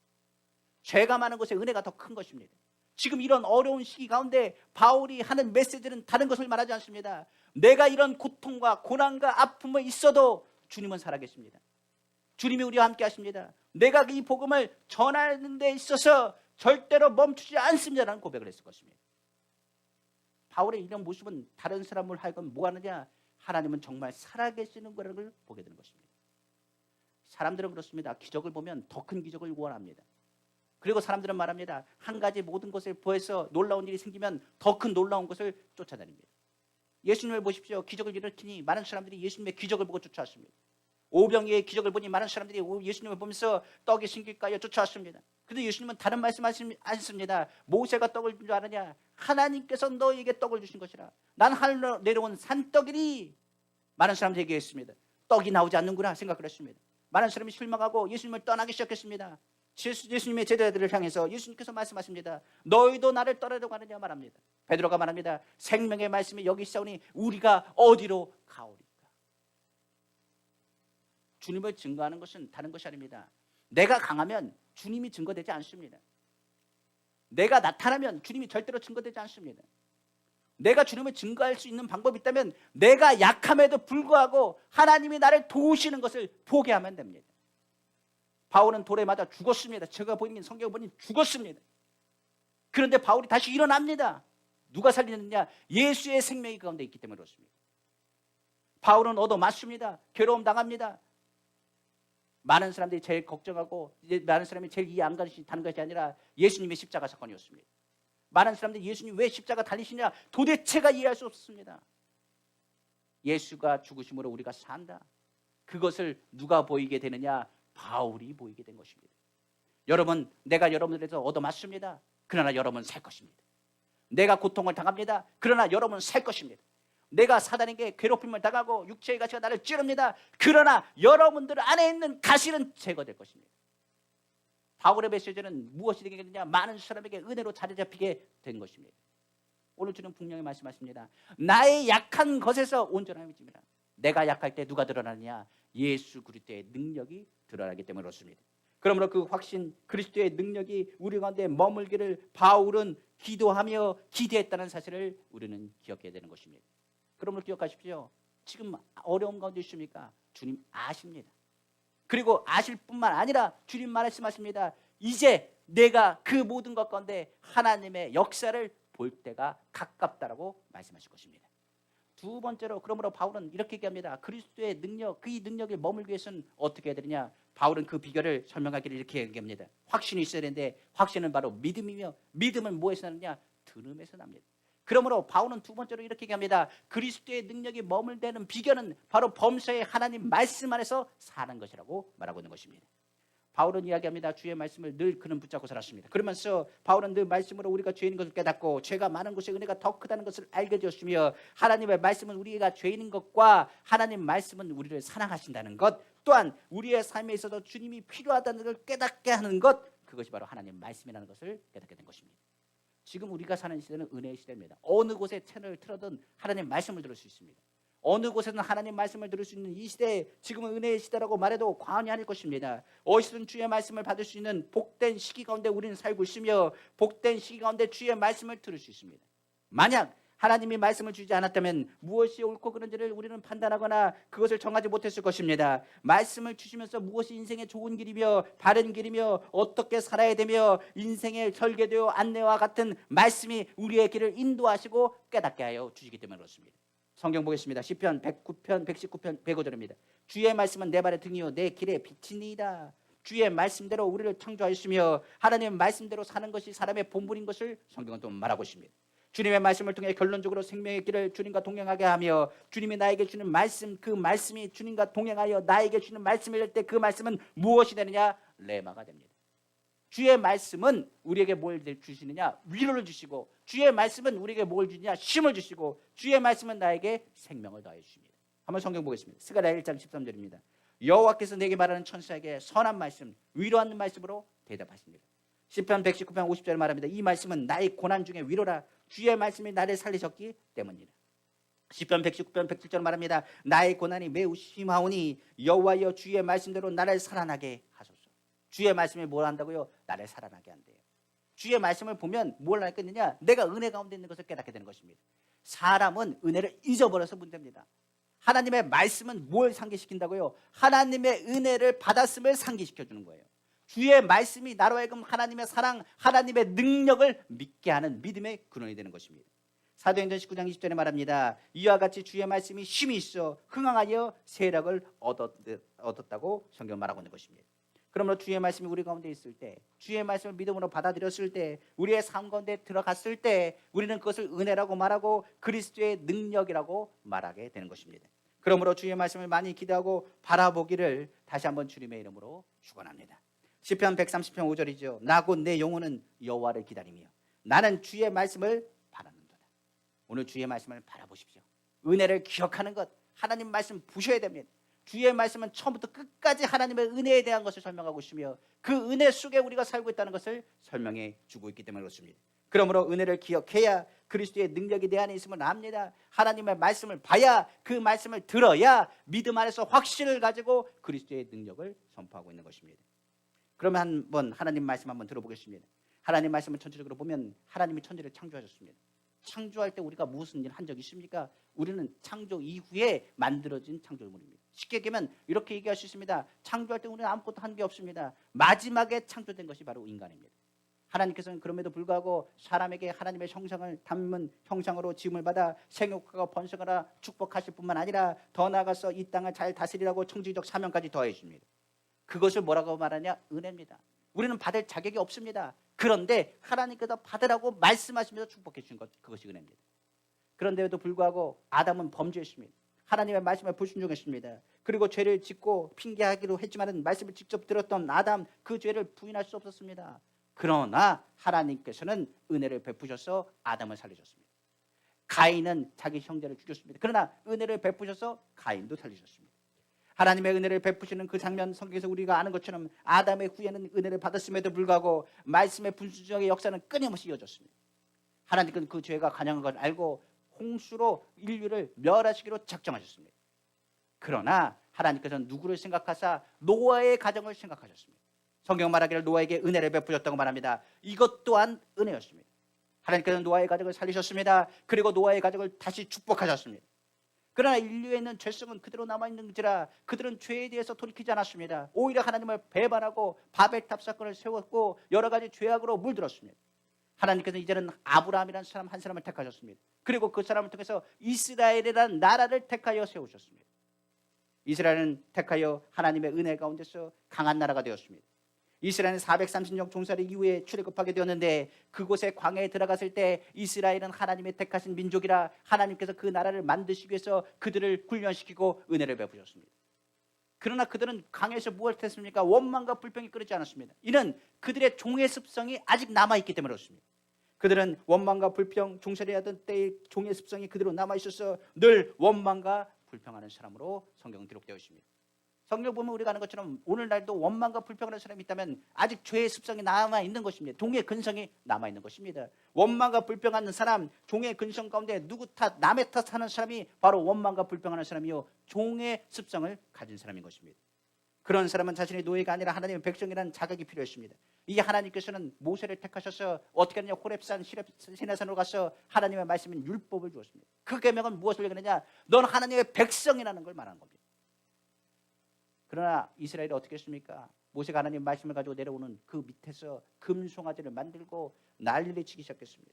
죄가 많은 곳에 은혜가 더 큰 것입니다. 지금 이런 어려운 시기 가운데 바울이 하는 메시지는 다른 것을 말하지 않습니다. 내가 이런 고통과 고난과 아픔이 있어도 주님은 살아계십니다. 주님이 우리와 함께 하십니다. 내가 이 복음을 전하는 데 있어서 절대로 멈추지 않습니다라는 고백을 했을 것입니다. 바울의 이런 모습은 다른 사람을 하여금 뭐 하느냐? 하나님은 정말 살아계시는 것을 보게 되는 것입니다. 사람들은 그렇습니다. 기적을 보면 더 큰 기적을 원합니다. 그리고 사람들은 말합니다. 한 가지 모든 것을 보여서 놀라운 일이 생기면 더 큰 놀라운 것을 쫓아다닙니다. 예수님을 보십시오. 기적을 일으키니 많은 사람들이 예수님의 기적을 보고 쫓아왔습니다. 오병이의 기적을 보니 많은 사람들이 예수님을 보면서 떡이 생길까요 쫓아왔습니다. 그런데 예수님은 다른 말씀하시지 않습니다. 모세가 떡을 준 줄 아느냐? 하나님께서 너에게 떡을 주신 것이라. 난 하늘로 내려온 산떡이니. 많은 사람들이 얘기했습니다. 떡이 나오지 않는구나 생각을 했습니다. 많은 사람이 실망하고 예수님을 떠나기 시작했습니다. 예수님의 제자들을 향해서 예수님께서 말씀하십니다. 너희도 나를 떠나려고 하느냐 말합니다. 베드로가 말합니다. 생명의 말씀이 여기 있사오니 우리가 어디로 가오리까? 주님을 증거하는 것은 다른 것이 아닙니다. 내가 강하면 주님이 증거되지 않습니다. 내가 나타나면 주님이 절대로 증거되지 않습니다. 내가 주님을 증거할 수 있는 방법이 있다면 내가 약함에도 불구하고 하나님이 나를 도우시는 것을 보게 하면 됩니다. 바울은 돌에 맞아 죽었습니다. 제가 보이는 성경을 보니 죽었습니다. 그런데 바울이 다시 일어납니다. 누가 살리느냐? 예수의 생명이 그 가운데 있기 때문에 그렇습니다. 바울은 얻어맞습니다. 괴로움 당합니다. 많은 사람들이 제일 걱정하고 많은 사람이 제일 이해 안 가는 것이 아니라 예수님의 십자가 사건이었습니다. 많은 사람들이 예수님 왜 십자가 달리시냐 도대체가 이해할 수 없습니다. 예수가 죽으심으로 우리가 산다. 그것을 누가 보이게 되느냐? 바울이 보이게 된 것입니다. 여러분, 내가 여러분들에서 얻어맞습니다. 그러나 여러분은 살 것입니다. 내가 고통을 당합니다. 그러나 여러분은 살 것입니다. 내가 사단에게 괴롭힘을 당하고 육체의 가시가 나를 찌릅니다. 그러나 여러분들 안에 있는 가시는 제거될 것입니다. 바울의 메시지는 무엇이 되겠느냐? 많은 사람에게 은혜로 자리 잡히게 된 것입니다. 오늘 주는 분명히 말씀하십니다. 나의 약한 것에서 온전함이 집니다. 내가 약할 때 누가 드러나느냐? 예수 그리스도의 능력이 드러나기 때문에 그렇습니다. 그러므로 그 확신 그리스도의 능력이 우리 가운데 머물기를 바울은 기도하며 기대했다는 사실을 우리는 기억해야 되는 것입니다. 그러므로 기억하십시오. 지금 어려움 가운데 있습니까? 주님 아십니다. 그리고 아실 뿐만 아니라 주님 말씀하십니다. 이제 내가 그 모든 것 가운데 하나님의 역사를 볼 때가 가깝다라고 말씀하실 것입니다. 두 번째로 그러므로 바울은 이렇게 얘기합니다. 그리스도의 능력, 그 능력에 머물기 위해서는 어떻게 해야 되느냐? 바울은 그 비결을 설명하기를 이렇게 얘기합니다. 확신이 있어야 되는데 확신은 바로 믿음이며 믿음은 무엇에서 나느냐? 들음에서 납니다. 그러므로 바울은 두 번째로 이렇게 얘기합니다. 그리스도의 능력이 머물대는 비결은 바로 범사의 하나님 말씀 안에서 사는 것이라고 말하고 있는 것입니다. 바울은 이야기합니다. 주의 말씀을 늘 그는 붙잡고 살았습니다. 그러면서 바울은 늘 말씀으로 우리가 죄인인 것을 깨닫고 죄가 많은 곳에 은혜가 더 크다는 것을 알게 되었으며 하나님의 말씀은 우리가 죄인인 것과 하나님 말씀은 우리를 사랑하신다는 것, 또한 우리의 삶에 있어서 주님이 필요하다는 것을 깨닫게 하는 것, 그것이 바로 하나님 말씀이라는 것을 깨닫게 된 것입니다. 지금 우리가 사는 시대는 은혜의 시대입니다. 어느 곳에 채널을 틀어든 하나님 말씀을 들을 수 있습니다. 어느 곳에서는 하나님 말씀을 들을 수 있는 이 시대에 지금은 은혜의 시대라고 말해도 과언이 아닐 것입니다. 어디서든 주의 말씀을 받을 수 있는 복된 시기 가운데 우리는 살고 있으며 복된 시기 가운데 주의 말씀을 들을 수 있습니다. 만약 하나님이 말씀을 주지 않았다면 무엇이 옳고 그른지를 우리는 판단하거나 그것을 정하지 못했을 것입니다. 말씀을 주시면서 무엇이 인생의 좋은 길이며 바른 길이며 어떻게 살아야 되며 인생의 설계되어 안내와 같은 말씀이 우리의 길을 인도하시고 깨닫게 하여 주시기 때문에 그렇습니다. 성경 보겠습니다. 시편 109편 119편 105절입니다. 주의 말씀은 내 발의 등이요 내 길의 빛이니이다. 주의 말씀대로 우리를 창조하였으며 하나님의 말씀대로 사는 것이 사람의 본분인 것을 성경은 또 말하고 있습니다. 주님의 말씀을 통해 결론적으로 생명의 길을 주님과 동행하게 하며 주님이 나에게 주는 말씀, 그 말씀이 주님과 동행하여 나에게 주는 말씀일 때 그 말씀은 무엇이 되느냐? 레마가 됩니다. 주의 말씀은 우리에게 뭘 주시느냐? 위로를 주시고 주의 말씀은 우리에게 뭘 주느냐? 쉼을 주시고 주의 말씀은 나에게 생명을 더해 주십니다. 한번 성경 보겠습니다. 스가랴 1장 13절입니다. 여호와께서 내게 말하는 천사에게 선한 말씀, 위로하는 말씀으로 대답하십니다. 시편 119편 50절에 말합니다. 이 말씀은 나의 고난 중에 위로라. 주의 말씀이 나를 살리셨기 때문이다. 시편 119편 107절 말합니다. 나의 고난이 매우 심하오니 여호와여 주의 말씀대로 나를 살아나게 하소서. 주의 말씀이 뭘 한다고요? 나를 살아나게 한대요. 주의 말씀을 보면 뭘 알겠느냐? 내가 은혜 가운데 있는 것을 깨닫게 되는 것입니다. 사람은 은혜를 잊어버려서 문제입니다. 하나님의 말씀은 뭘 상기시킨다고요? 하나님의 은혜를 받았음을 상기시켜주는 거예요. 주의 말씀이 나로 하여금 하나님의 사랑, 하나님의 능력을 믿게 하는 믿음의 근원이 되는 것입니다. 사도행전 19장 20절에 말합니다. 이와 같이 주의 말씀이 힘이 있어 흥황하여 세력을 얻었다고 성경 말하고 있는 것입니다. 그러므로 주의 말씀이 우리 가운데 있을 때, 주의 말씀을 믿음으로 받아들였을 때, 우리의 삶 가운데 들어갔을 때 우리는 그것을 은혜라고 말하고 그리스도의 능력이라고 말하게 되는 것입니다. 그러므로 주의 말씀을 많이 기도하고 바라보기를 다시 한번 주님의 이름으로 축원합니다. 시편 130편 5절이죠. 나 곧 내 영혼은 여호와를 기다리며 나는 주의 말씀을 바라는도다. 오늘 주의 말씀을 바라보십시오. 은혜를 기억하는 것, 하나님 말씀 보셔야 됩니다. 주의 말씀은 처음부터 끝까지 하나님의 은혜에 대한 것을 설명하고 있으며 그 은혜 속에 우리가 살고 있다는 것을 설명해 주고 있기 때문에 그렇습니다. 그러므로 은혜를 기억해야 그리스도의 능력이 내 안에 있음을 압니다. 하나님의 말씀을 봐야, 그 말씀을 들어야 믿음 안에서 확신을 가지고 그리스도의 능력을 선포하고 있는 것입니다. 그러면 한번 하나님 말씀 한번 들어보겠습니다. 하나님 말씀을 전체적으로 보면 하나님이 천지를 창조하셨습니다. 창조할 때 우리가 무슨 일 한 적 있습니까? 우리는 창조 이후에 만들어진 창조물입니다. 쉽게 얘기하면 이렇게 얘기할 수 있습니다. 창조할 때 우리는 아무것도 한 게 없습니다. 마지막에 창조된 것이 바로 인간입니다. 하나님께서는 그럼에도 불구하고 사람에게 하나님의 형상을 담은 형상으로 지음을 받아 생육하고 번성하라 축복하실 뿐만 아니라 더 나아가서 이 땅을 잘 다스리라고 청지적 사명까지 더해 줍니다. 그것을 뭐라고 말하냐? 은혜입니다. 우리는 받을 자격이 없습니다. 그런데 하나님께서 받으라고 말씀하시면서 축복해 주신 것, 그것이 은혜입니다. 그런데도 불구하고 아담은 범죄했습니다. 하나님의 말씀에 불순종했습니다. 그리고 죄를 짓고 핑계하기로 했지만 말씀을 직접 들었던 아담, 그 죄를 부인할 수 없었습니다. 그러나 하나님께서는 은혜를 베푸셔서 아담을 살리셨습니다. 가인은 자기 형제를 죽였습니다. 그러나 은혜를 베푸셔서 가인도 살리셨습니다. 하나님의 은혜를 베푸시는 그 장면, 성경에서 우리가 아는 것처럼 아담의 후예는 은혜를 받았음에도 불구하고 말씀의 분수적의 역사는 끊임없이 이어졌습니다. 하나님께서는 그 죄가 간영한 걸 알고 홍수로 인류를 멸하시기로 작정하셨습니다. 그러나 하나님께서는 누구를 생각하사 노아의 가정을 생각하셨습니다. 성경 말하기를 노아에게 은혜를 베푸셨다고 말합니다. 이것 또한 은혜였습니다. 하나님께서는 노아의 가정을 살리셨습니다. 그리고 노아의 가정을 다시 축복하셨습니다. 그러나 인류에 있는 죄성은 그대로 남아있는지라 그들은 죄에 대해서 돌이키지 않았습니다. 오히려 하나님을 배반하고 바벨탑 사건을 세웠고 여러 가지 죄악으로 물들었습니다. 하나님께서는 이제는 아브라함이라는 사람 한 사람을 택하셨습니다. 그리고 그 사람을 통해서 이스라엘이라는 나라를 택하여 세우셨습니다. 이스라엘은 택하여 하나님의 은혜 가운데서 강한 나라가 되었습니다. 이스라엘은 430년 종살이 이후에 출애굽하게 되었는데 그곳에 광야에 들어갔을 때 이스라엘은 하나님의 택하신 민족이라 하나님께서 그 나라를 만드시기 위해서 그들을 훈련시키고 은혜를 베푸셨습니다. 그러나 그들은 광야에서 무엇을 했습니까? 원망과 불평이 끓지 않았습니다. 이는 그들의 종의 습성이 아직 남아있기 때문에 그렇습니다. 그들은 원망과 불평, 종살이하던 때의 종의 습성이 그대로 남아있어서 늘 원망과 불평하는 사람으로 성경은 기록되어 있습니다. 성경 보면 우리가 아는 것처럼 오늘날도 원망과 불평하는 사람이 있다면 아직 죄의 습성이 남아있는 것입니다. 종의 근성이 남아있는 것입니다. 원망과 불평하는 사람, 종의 근성 가운데 누구 탓, 남의 탓하는 사람이 바로 원망과 불평하는 사람이요 종의 습성을 가진 사람인 것입니다. 그런 사람은 자신의 노예가 아니라 하나님의 백성이라는 자격이 필요했습니다. 이 하나님께서는 모세를 택하셔서 어떻게 하느냐, 호렙산 시내산으로 가서 하나님의 말씀인 율법을 주었습니다. 그 계명은 무엇을 얘기하느냐, 넌 하나님의 백성이라는 걸 말하는 겁니다. 그러나 이스라엘이 어떻게 했습니까? 모세가 하나님의 말씀을 가지고 내려오는 그 밑에서 금송아지를 만들고 난리를 치기 시작했습니다.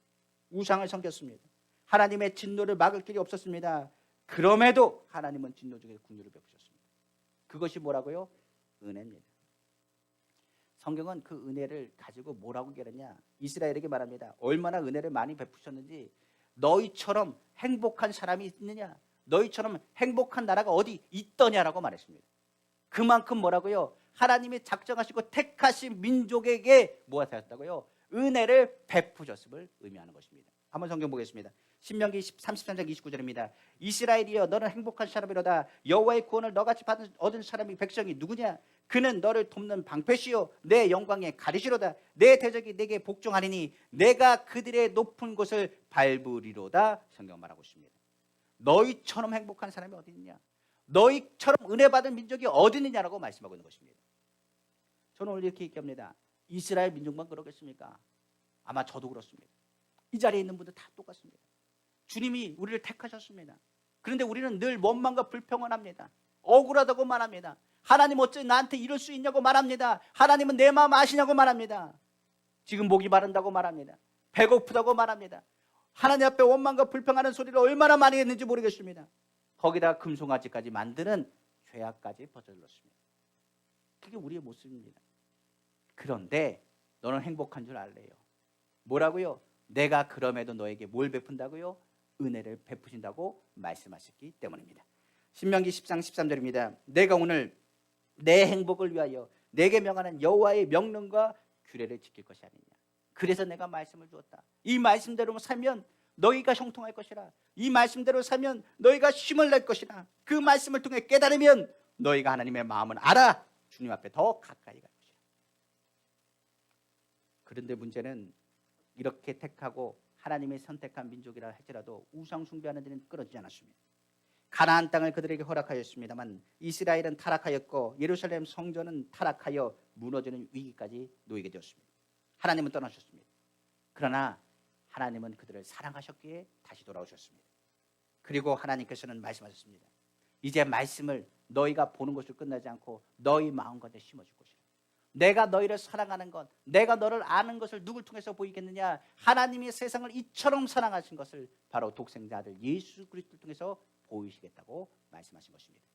우상을 섬겼습니다. 하나님의 진노를 막을 길이 없었습니다. 그럼에도 하나님은 진노 중에 긍휼을 베푸셨습니다. 그것이 뭐라고요? 은혜입니다. 성경은 그 은혜를 가지고 뭐라고 얘기하느냐, 이스라엘에게 말합니다. 얼마나 은혜를 많이 베푸셨는지, 너희처럼 행복한 사람이 있느냐, 너희처럼 행복한 나라가 어디 있더냐라고 말했습니다. 그만큼 뭐라고요? 하나님이 작정하시고 택하신 민족에게 무엇을 하셨다고요? 은혜를 베푸셨음을 의미하는 것입니다. 한번 성경 보겠습니다. 신명기 33장 29절입니다. 이스라엘이여, 너는 행복한 사람이로다. 여호와의 구원을 너같이 얻은 사람이 백성이 누구냐? 그는 너를 돕는 방패시요 내 영광의 가리시로다. 내 대적이 내게 복종하리니 내가 그들의 높은 곳을 밟으리로다. 성경 말하고 있습니다. 너희처럼 행복한 사람이 어디 있느냐? 너희처럼 은혜 받은 민족이 어디 있느냐라고 말씀하고 있는 것입니다. 저는 오늘 이렇게 얘기합니다. 이스라엘 민족만 그러겠습니까? 아마 저도 그렇습니다. 이 자리에 있는 분들 다 똑같습니다. 주님이 우리를 택하셨습니다. 그런데 우리는 늘 원망과 불평을 합니다. 억울하다고 말합니다. 하나님 어째 나한테 이럴 수 있냐고 말합니다. 하나님은 내 마음 아시냐고 말합니다. 지금 목이 마른다고 말합니다. 배고프다고 말합니다. 하나님 앞에 원망과 불평하는 소리를 얼마나 많이 했는지 모르겠습니다. 거기다 금송아지까지 만드는 죄악까지 퍼져들었습니다. 그게 우리의 모습입니다. 그런데 너는 행복한 줄 알래요. 뭐라고요? 내가 그럼에도 너에게 뭘 베푼다고요? 은혜를 베푸신다고 말씀하셨기 때문입니다. 신명기 10장 13절입니다. 내가 오늘 내 행복을 위하여 내게 명하는 여호와의 명령과 규례를 지킬 것이 아니냐. 그래서 내가 말씀을 주었다. 이 말씀대로 살면 너희가 형통할 것이라. 이 말씀대로 살면 너희가 힘을 낼 것이라. 그 말씀을 통해 깨달으면 너희가 하나님의 마음을 알아 주님 앞에 더 가까이 갈 것이라. 그런데 문제는 이렇게 택하고 하나님의 선택한 민족이라 할지라도 우상 숭배하는 데는 끊어지지 않았습니다. 가나안 땅을 그들에게 허락하였습니다만 이스라엘은 타락하였고 예루살렘 성전은 타락하여 무너지는 위기까지 놓이게 되었습니다. 하나님은 떠나셨습니다. 그러나 하나님은 그들을 사랑하셨기에 다시 돌아오셨습니다. 그리고 하나님께서는 말씀하셨습니다. 이제 말씀을 너희가 보는 것으로 끝나지 않고 너희 마음 가운데 심어줄 것이라. 내가 너희를 사랑하는 것, 내가 너를 아는 것을 누굴 통해서 보이겠느냐? 하나님이 세상을 이처럼 사랑하신 것을 바로 독생자 아들 예수 그리스도를 통해서 보이시겠다고 말씀하신 것입니다.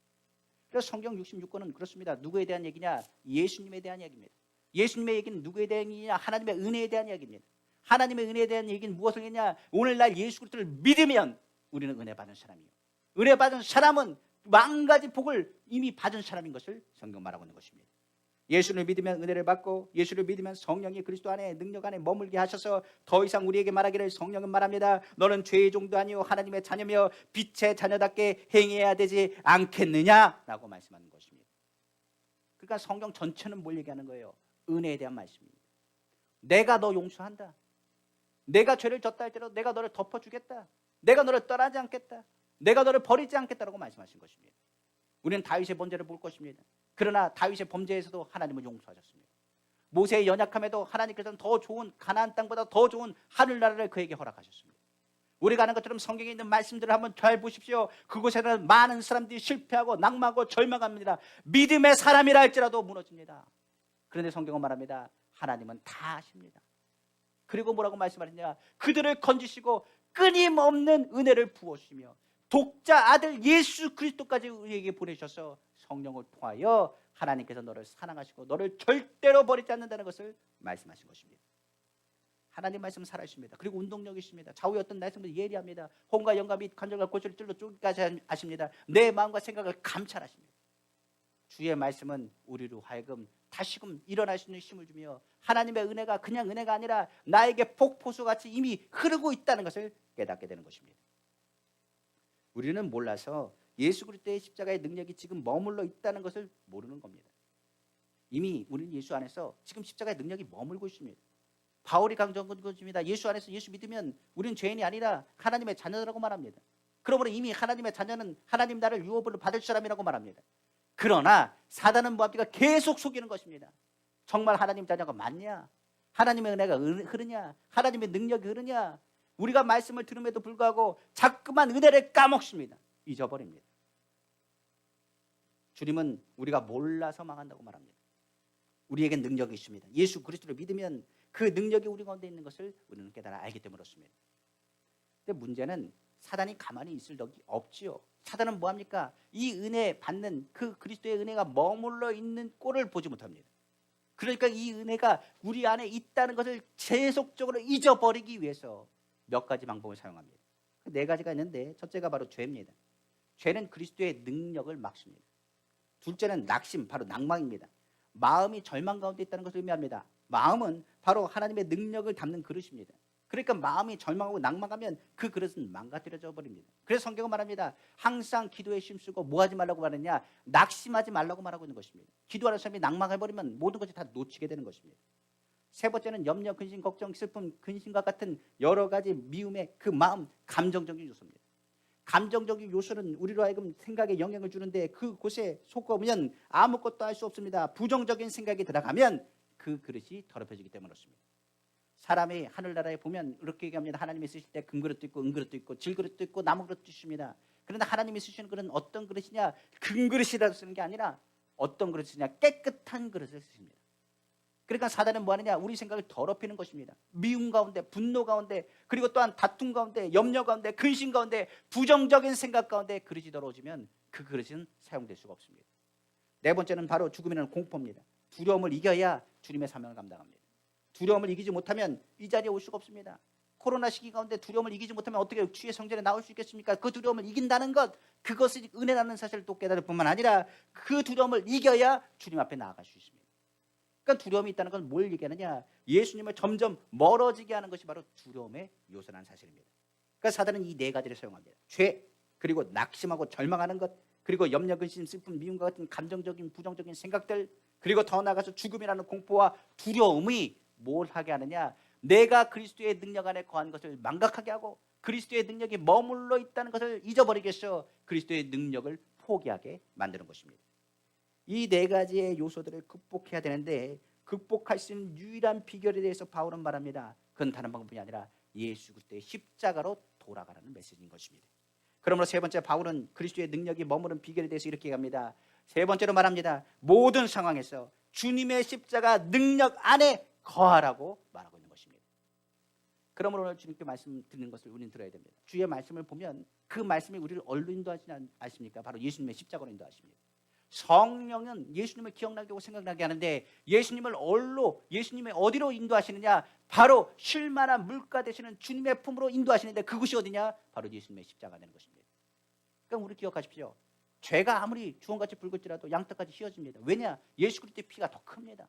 그래서 성경 66권은 그렇습니다. 누구에 대한 얘기냐? 예수님에 대한 얘기입니다. 예수님의 얘기는 누구에 대한 얘기냐? 하나님의 은혜에 대한 얘기입니다. 하나님의 은혜에 대한 얘기는 무엇을 했냐? 오늘날 예수 그리스도를 믿으면 우리는 은혜 받은 사람이에요. 은혜 받은 사람은 만가지 복을 이미 받은 사람인 것을 성경 말하고 있는 것입니다. 예수를 믿으면 은혜를 받고 예수를 믿으면 성령이 그리스도 안에 능력 안에 머물게 하셔서 더 이상 우리에게 말하기를 성령은 말합니다. 너는 죄의 종도 아니요 하나님의 자녀며 빛의 자녀답게 행해야 되지 않겠느냐라고 말씀하는 것입니다. 그러니까 성경 전체는 뭘 얘기하는 거예요? 은혜에 대한 말씀입니다. 내가 너 용서한다. 내가 죄를 졌다 할지라도 내가 너를 덮어주겠다. 내가 너를 떠나지 않겠다. 내가 너를 버리지 않겠다라고 말씀하신 것입니다. 우리는 다윗의 범죄를 볼 것입니다. 그러나 다윗의 범죄에서도 하나님은 용서하셨습니다. 모세의 연약함에도 하나님께서는 더 좋은 가나안 땅보다 더 좋은 하늘나라를 그에게 허락하셨습니다. 우리가 아는 것처럼 성경에 있는 말씀들을 한번 잘 보십시오. 그곳에는 많은 사람들이 실패하고 낙망하고 절망합니다. 믿음의 사람이라 할지라도 무너집니다. 그런데 성경은 말합니다. 하나님은 다 아십니다. 그리고 뭐라고 말씀하느냐? 그들을 건지시고 끊임없는 은혜를 부어주시며 독자 아들 예수 그리스도까지 우리에게 보내셔서 성령을 통하여 하나님께서 너를 사랑하시고 너를 절대로 버리지 않는다는 것을 말씀하신 것입니다. 하나님 말씀은 살아있습니다. 그리고 운동력이 있습니다. 좌우의 어떤 말씀을 예리합니다. 혼과 영과 및 간절과 고초를 찔러 쪼기까지 아십니다. 내 마음과 생각을 감찰하십니다. 주의 말씀은 우리로 하여금 다시금 일어날 수 있는 힘을 주며 하나님의 은혜가 그냥 은혜가 아니라 나에게 폭포수같이 이미 흐르고 있다는 것을 깨닫게 되는 것입니다. 우리는 몰라서 예수 그리스도의 십자가의 능력이 지금 머물러 있다는 것을 모르는 겁니다. 이미 우리는 예수 안에서 지금 십자가의 능력이 머물고 있습니다. 바울이 강조한 것입니다. 예수 안에서 예수 믿으면 우리는 죄인이 아니라 하나님의 자녀라고 말합니다. 그러므로 이미 하나님의 자녀는 하나님 나를 유업으로 받을 사람이라고 말합니다. 그러나 사단은 뭐합니까? 계속 속이는 것입니다. 정말 하나님 자녀가 맞냐? 하나님의 은혜가 흐르냐? 하나님의 능력이 흐르냐? 우리가 말씀을 들음에도 불구하고 자꾸만 은혜를 까먹습니다. 잊어버립니다. 주님은 우리가 몰라서 망한다고 말합니다. 우리에겐 능력이 있습니다. 예수 그리스도를 믿으면 그 능력이 우리 가운데 있는 것을 우리는 깨달아 알기 때문에 그렇습니다. 근데 문제는 사단이 가만히 있을 덕이 없지요. 사단은 뭐합니까? 이 은혜 받는 그 그리스도의 은혜가 머물러 있는 꼴을 보지 못합니다. 그러니까 이 은혜가 우리 안에 있다는 것을 계속적으로 잊어버리기 위해서 몇 가지 방법을 사용합니다. 네 가지가 있는데 첫째가 바로 죄입니다. 죄는 그리스도의 능력을 막습니다. 둘째는 낙심, 바로 낭망입니다. 마음이 절망 가운데 있다는 것을 의미합니다. 마음은 바로 하나님의 능력을 담는 그릇입니다. 그러니까 마음이 절망하고 낭망하면 그 그릇은 망가뜨려져 버립니다. 그래서 성경은 말합니다. 항상 기도에 힘쓰고 뭐 하지 말라고 말하냐? 낙심하지 말라고 말하고 있는 것입니다. 기도하는 사람이 낭망해버리면 모든 것이 다 놓치게 되는 것입니다. 세 번째는 염려, 근심, 걱정, 슬픔, 근심과 같은 여러 가지 미움의 그 마음, 감정적인 요소입니다. 감정적인 요소는 우리로 하여금 생각에 영향을 주는데 그곳에 속으면 아무것도 할 수 없습니다. 부정적인 생각이 들어가면 그 그릇이 더럽혀지기 때문에 그렇습니다. 사람이 하늘나라에 보면 이렇게 얘기합니다. 하나님이 쓰실 때 금그릇도 있고 은그릇도 있고 질그릇도 있고 나무그릇도 있습니다. 그런데 하나님이 쓰시는 그릇은 어떤 그릇이냐? 금그릇이라고 쓰는 게 아니라 어떤 그릇이냐? 깨끗한 그릇을 쓰십니다. 그러니까 사단은 뭐하느냐? 우리 생각을 더럽히는 것입니다. 미움 가운데, 분노 가운데, 그리고 또한 다툼 가운데, 염려 가운데, 근심 가운데, 부정적인 생각 가운데 그릇이 더러워지면 그 그릇은 사용될 수가 없습니다. 네 번째는 바로 죽음이라는 공포입니다. 두려움을 이겨야 주님의 사명을 감당합니다. 두려움을 이기지 못하면 이 자리에 올 수가 없습니다. 코로나 시기 가운데 두려움을 이기지 못하면 어떻게 주의 성전에 나올 수 있겠습니까? 그 두려움을 이긴다는 것, 그것이 은혜라는 사실을 또 깨달을 뿐만 아니라 그 두려움을 이겨야 주님 앞에 나아갈 수 있습니다. 그러니까 두려움이 있다는 건 뭘 얘기하느냐? 예수님을 점점 멀어지게 하는 것이 바로 두려움의 요소라는 사실입니다. 그러니까 사단은 이 네 가지를 사용합니다. 죄, 그리고 낙심하고 절망하는 것, 그리고 염려, 근심, 슬픔, 미움과 같은 감정적인 부정적인 생각들, 그리고 더 나아가서 죽음이라는 공포와 두려움이 뭘 하게 하느냐? 내가 그리스도의 능력 안에 거한 것을 망각하게 하고 그리스도의 능력이 머물러 있다는 것을 잊어버리게 해서 그리스도의 능력을 포기하게 만드는 것입니다. 이 네 가지의 요소들을 극복해야 되는데 극복할 수 있는 유일한 비결에 대해서 바울은 말합니다. 그건 다른 방법이 아니라 예수 그리스도의 십자가로 돌아가라는 메시지인 것입니다. 그러므로 세 번째, 바울은 그리스도의 능력이 머무른 비결에 대해서 이렇게 얘기합니다. 세 번째로 말합니다. 모든 상황에서 주님의 십자가 능력 안에 거하라고 말하고 있는 것입니다. 그러므로 오늘 주님께 말씀 듣는 것을 우리는 들어야 됩니다. 주의 말씀을 보면 그 말씀이 우리를 어디로 인도하지 않습니까? 바로 예수님의 십자가로 인도하십니다. 성령은 예수님을 기억나게 하고 생각나게 하는데 예수님을 예수님의 어디로 인도하시느냐? 바로 쉴만한 물가 되시는 주님의 품으로 인도하시는데 그곳이 어디냐? 바로 예수님의 십자가 되는 것입니다. 그러니까 우리 기억하십시오. 죄가 아무리 주홍같이 붉을지라도 양떡같이 휘어집니다. 왜냐? 예수 그리스도의 피가 더 큽니다.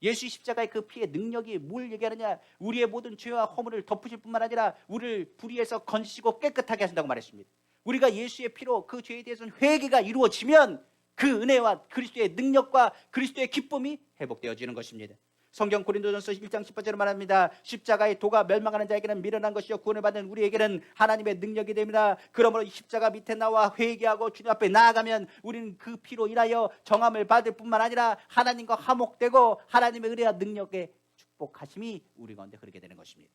예수 십자가의 그 피의 능력이 뭘 얘기하느냐? 우리의 모든 죄와 허물을 덮으실 뿐만 아니라 우리를 불의에서 건지시고 깨끗하게 하신다고 말했습니다. 우리가 예수의 피로 그 죄에 대해서는 회개가 이루어지면 그 은혜와 그리스도의 능력과 그리스도의 기쁨이 회복되어지는 것입니다. 성경 고린도전서 1장 10절에 말합니다. 십자가의 도가 멸망하는 자에게는 미련한 것이요 구원을 받는 우리에게는 하나님의 능력이 됩니다. 그러므로 이 십자가 밑에 나와 회개하고 주님 앞에 나아가면 우리는 그 피로 인하여 정함을 받을 뿐만 아니라 하나님과 화목되고 하나님의 은혜와 능력의 축복하심이 우리 가운데 흐르게 되는 것입니다.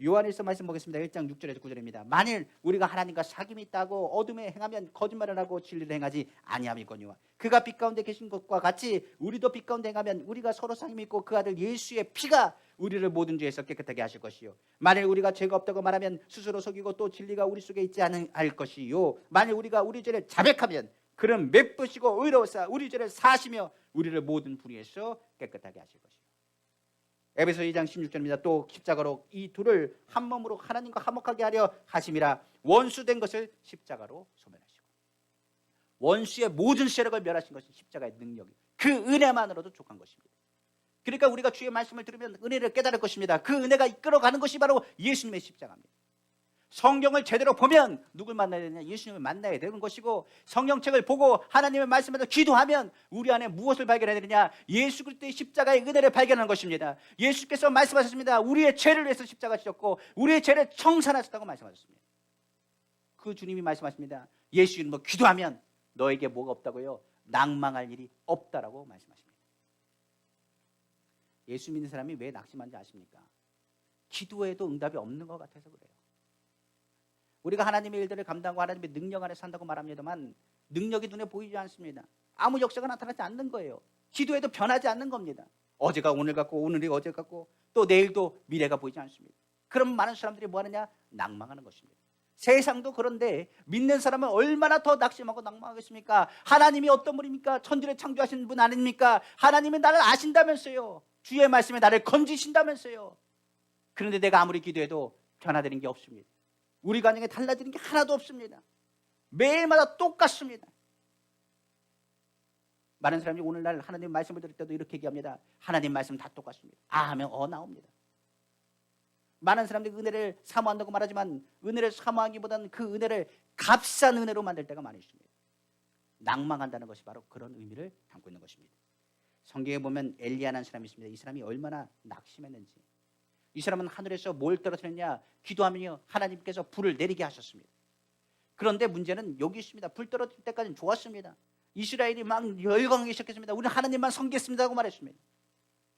요한일서 말씀 보겠습니다. 1장 6절에서 9절입니다. 만일 우리가 하나님과 사귐이 있다고 어둠에 행하면 거짓말을 하고 진리를 행하지 아니함이거니와 그가 빛 가운데 계신 것과 같이 우리도 빛 가운데 행하면 우리가 서로 사귐이 있고 그 아들 예수의 피가 우리를 모든 죄에서 깨끗하게 하실 것이요 만일 우리가 죄가 없다고 말하면 스스로 속이고 또 진리가 우리 속에 있지 않을 것이요 만일 우리가 우리 죄를 자백하면 그는 맵부시고 의로우사 우리 죄를 사시며 우리를 모든 불의에서 깨끗하게 하실 것이요. 에베소 2장 16절입니다. 또 십자가로 이 둘을 한 몸으로 하나님과 화목하게 하려 하심이라 원수된 것을 십자가로 소멸하시고 원수의 모든 세력을 멸하신 것이 십자가의 능력이 그 은혜만으로도 족한 것입니다. 그러니까 우리가 주의 말씀을 들으면 은혜를 깨달을 것입니다. 그 은혜가 이끌어가는 것이 바로 예수님의 십자가입니다. 성경을 제대로 보면 누굴 만나야 되냐? 예수님을 만나야 되는 것이고 성경책을 보고 하나님의 말씀에서 기도하면 우리 안에 무엇을 발견해야 되느냐? 예수 그리스도의 십자가의 은혜를 발견하는 것입니다. 예수께서 말씀하셨습니다. 우리의 죄를 위해서 십자가 지셨고 우리의 죄를 청산하셨다고 말씀하셨습니다. 그 주님이 말씀하십니다. 예수 이름으로 기도하면 너에게 뭐가 없다고요? 낭망할 일이 없다라고 말씀하십니다. 예수 믿는 사람이 왜 낙심한지 아십니까? 기도해도 응답이 없는 것 같아서 그래요. 우리가 하나님의 일들을 감당하고 하나님의 능력 안에 산다고 말합니다만 능력이 눈에 보이지 않습니다. 아무 역사가 나타나지 않는 거예요. 기도해도 변하지 않는 겁니다. 어제가 오늘 같고 오늘이 어제 같고 또 내일도 미래가 보이지 않습니다. 그럼 많은 사람들이 뭐 하느냐? 낭망하는 것입니다. 세상도 그런데 믿는 사람은 얼마나 더 낙심하고 낭망하겠습니까? 하나님이 어떤 분입니까? 천지를 창조하신 분 아닙니까? 하나님은 나를 아신다면서요. 주의 말씀에 나를 건지신다면서요. 그런데 내가 아무리 기도해도 변화되는 게 없습니다. 우리 가정에 달라지는 게 하나도 없습니다. 매일마다 똑같습니다. 많은 사람이 오늘날 하나님 말씀을 들을 때도 이렇게 얘기합니다. 하나님 말씀 다 똑같습니다. 하면 나옵니다. 많은 사람들이 은혜를 사모한다고 말하지만 은혜를 사모하기보다는 그 은혜를 값싼 은혜로 만들 때가 많이 있습니다. 낭망한다는 것이 바로 그런 의미를 담고 있는 것입니다. 성경에 보면 엘리야라는 사람이 있습니다. 이 사람이 얼마나 낙심했는지. 이 사람은 하늘에서 뭘 떨어뜨렸냐? 기도하면요 하나님께서 불을 내리게 하셨습니다. 그런데 문제는 여기 있습니다. 불 떨어질 때까지는 좋았습니다. 이스라엘이 막 열광하기 시작했습니다. 우리는 하나님만 섬기겠습니다 하고 말했습니다.